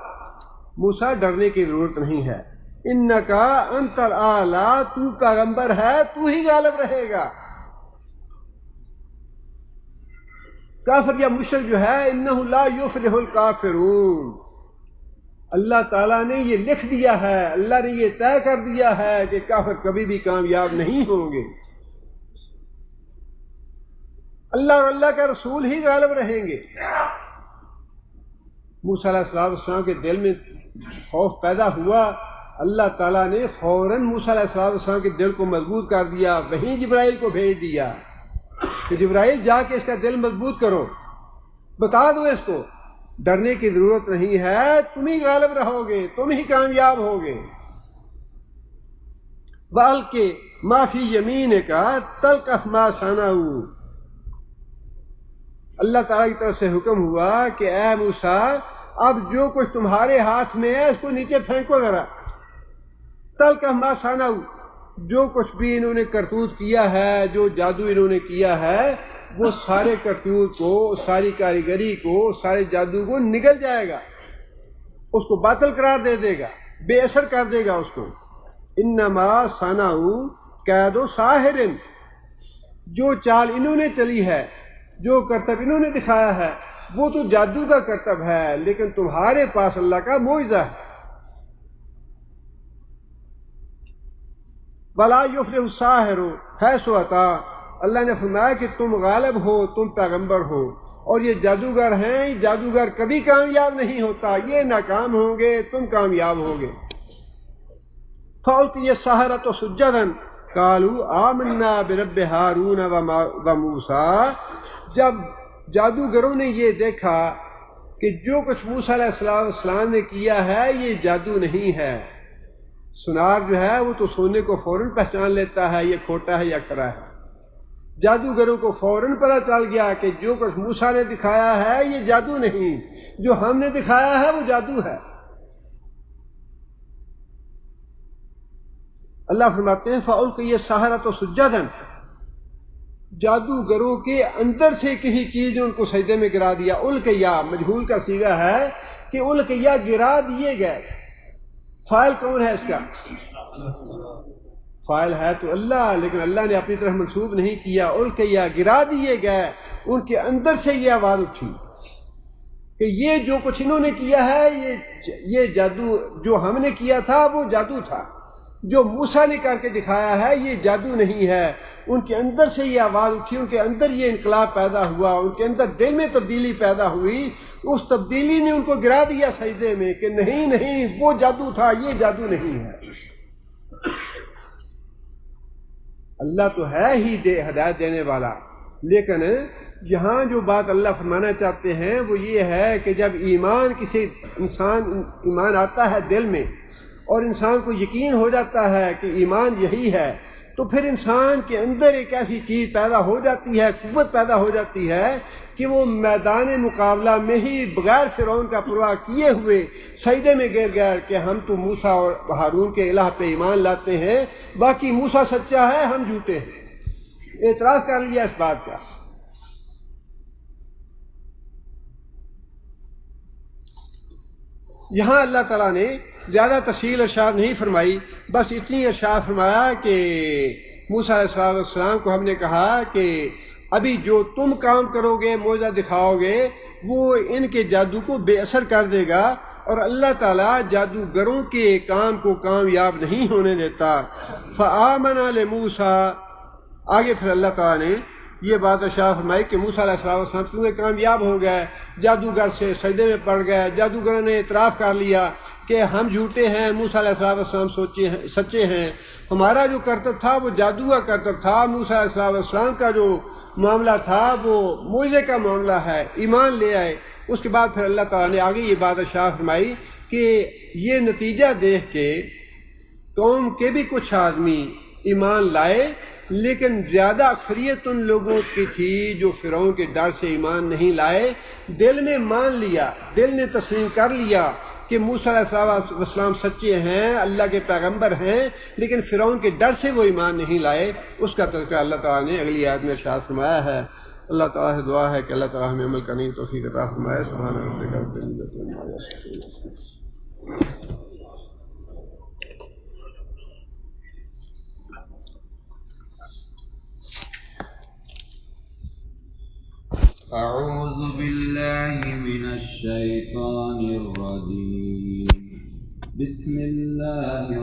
موسیٰ ڈرنے کی ضرورت نہیں ہے، اِنَّکَ أَنْتَ الْأَعْلَىٰ، تو پیغمبر ہے، تو ہی غالب رہے گا۔ کافر یا مشرک جو ہے اِنَّهُ لَا يُفْلِحُ الْكَافِرُونَ، اللہ تعالیٰ نے یہ لکھ دیا ہے، اللہ نے یہ طے کر دیا ہے کہ کافر کبھی بھی کامیاب نہیں ہوں گے، اللہ اور اللہ کا رسول ہی غالب رہیں گے۔ موسیٰ علیہ السلام کے دل میں خوف پیدا ہوا، اللہ تعالیٰ نے فوراً موسیٰ علیہ السلام کے دل کو مضبوط کر دیا، وہیں جبرائیل کو بھیج دیا کہ جبرائیل جا کے اس کا دل مضبوط کرو، بتا دو اس کو ڈرنے کی ضرورت نہیں ہے، تم ہی غالب رہو گے، تم ہی کامیاب ہوگے۔ وَأَلْقِ مَا فِي يَمِينِكَ تَلْقَفْ مَا صَنَعُوا، اللہ تعالیٰ کی طرف سے حکم ہوا کہ اے موسیٰ اب جو کچھ تمہارے ہاتھ میں ہے اس کو نیچے پھینکو ذرا، تَلْقَفْ مَا صَنَعُوا، جو کچھ بھی انہوں نے کرتوت کیا ہے، جو جادو انہوں نے کیا ہے، وہ سارے کرتوت کو، ساری کاریگری کو، سارے جادو کو نگل جائے گا، اس کو باطل قرار دے دے گا، بے اثر کر دے گا اس کو۔ انما صنعوا کید ساحر، جو چال انہوں نے چلی ہے، جو کرتب انہوں نے دکھایا ہے، وہ تو جادو کا کرتب ہے، لیکن تمہارے پاس اللہ کا معجزہ ہے۔ وَلَا يُفْلِحُ السَّاحِرُ حَيْثُ أَتَىٰ، اللہ نے فرمایا کہ تم غالب ہو، تم پیغمبر ہو، اور یہ جادوگر ہیں، یہ جادوگر کبھی کامیاب نہیں ہوتا، یہ ناکام ہوں گے، تم کامیاب ہوگے۔ فَأُلْقِيَ السَّحَرَةُ سُجَّدًا قَالُوا آمَنَّا بِرَبِّ هَارُونَ وَمُوسَىٰ، جب جادوگروں نے یہ دیکھا کہ جو کچھ موسیٰ علیہ السلام نے کیا ہے یہ جادو نہیں ہے، سنار جو ہے وہ تو سونے کو فوراً پہچان لیتا ہے یہ کھوٹا ہے یا کھرا ہے، جادوگروں کو فوراً پتہ چل گیا کہ جو کچھ موسیٰ نے دکھایا ہے یہ جادو نہیں، جو ہم نے دکھایا ہے وہ جادو ہے۔ اللہ فرماتے ہیں فَأُلْقِيَ السَّحَرَةُ سُجَّدًا، جادوگروں کے اندر سے کسی چیز نے ان کو سجدے میں گرا دیا۔ القیا مجہول کا صیغہ ہے کہ القیا گرا دیے گئے، فاعل کون ہے اس کا؟ فاعل ہے تو اللہ، لیکن اللہ نے اپنی طرف منسوب نہیں کیا، القیا گرا دیے گئے، ان کے اندر سے یہ آواز اٹھی کہ یہ جو کچھ انہوں نے کیا ہے یہ جادو، جو ہم نے کیا تھا وہ جادو تھا، جو موسیٰ نے کر کے دکھایا ہے یہ جادو نہیں ہے۔ ان کے اندر سے یہ آواز اٹھی، ان کے اندر یہ انقلاب پیدا ہوا، ان کے اندر دل میں تبدیلی پیدا ہوئی، اس تبدیلی نے ان کو گرا دیا سجدے میں کہ نہیں نہیں وہ جادو تھا، یہ جادو نہیں ہے۔ اللہ تو ہے ہی ہدایت دینے والا، لیکن یہاں جو بات اللہ فرمانا چاہتے ہیں وہ یہ ہے کہ جب ایمان کسی ایمان آتا ہے دل میں اور انسان کو یقین ہو جاتا ہے کہ ایمان یہی ہے، تو پھر انسان کے اندر ایک ایسی چیز پیدا ہو جاتی ہے، قوت پیدا ہو جاتی ہے کہ وہ میدان مقابلہ میں ہی بغیر فرعون کا پرواہ کیے ہوئے سجدے میں گر گیا کہ ہم تو موسیٰ اور ہارون کے الہ پہ ایمان لاتے ہیں، باقی موسیٰ سچا ہے ہم جھوٹے ہیں، اعتراف کر لیا اس بات کا۔ یہاں اللہ تعالیٰ نے زیادہ تفصیل ارشاد نہیں فرمائی، بس اتنی ارشاد فرمایا کہ موسیٰ علیہ السلام کو ہم نے کہا کہ ابھی جو تم کام کرو گے، معجزہ دکھاؤ گے، وہ ان کے جادو کو بے اثر کر دے گا، اور اللہ تعالیٰ جادوگروں کے کام کو کامیاب نہیں ہونے دیتا۔ فآمن لموسیٰ، آگے پھر اللہ تعالیٰ نے یہ بات ارشاد فرمائی کہ موسیٰ علیہ السلام چونکہ کامیاب ہو گئے، جادوگر سے سجدے میں پڑ گئے، جادوگروں نے اعتراف کر لیا کہ ہم جھوٹے ہیں، موسیٰ علیہ السلام سچے ہیں، ہمارا جو کرتب تھا وہ جادو کا کرتب تھا، موسیٰ علیہ السلام کا جو معاملہ تھا وہ معجزے کا معاملہ ہے، ایمان لے آئے۔ اس کے بعد پھر اللہ تعالیٰ نے آگے یہ بات ارشاد فرمائی کہ یہ نتیجہ دیکھ کے قوم کے بھی کچھ آدمی ایمان لائے، لیکن زیادہ اکثریت ان لوگوں کی تھی جو فرعون کے ڈر سے ایمان نہیں لائے، دل نے مان لیا، دل نے تسلیم کر لیا کہ موسیٰ علیہ السلام سچے ہیں، اللہ کے پیغمبر ہیں، لیکن فرعون کے ڈر سے وہ ایمان نہیں لائے۔ اس کا تذکرہ اللہ تعالیٰ نے اگلی آیت میں ارشاد فرمایا ہے۔ اللہ تعالیٰ سے دعا ہے کہ اللہ تعالیٰ ہمیں عمل کرنے کی توفیق عطا فرمائے۔ سبحان ربک رب العزت عما یصفون۔ أعوذ بالله من الشيطان الرجيم بسم الله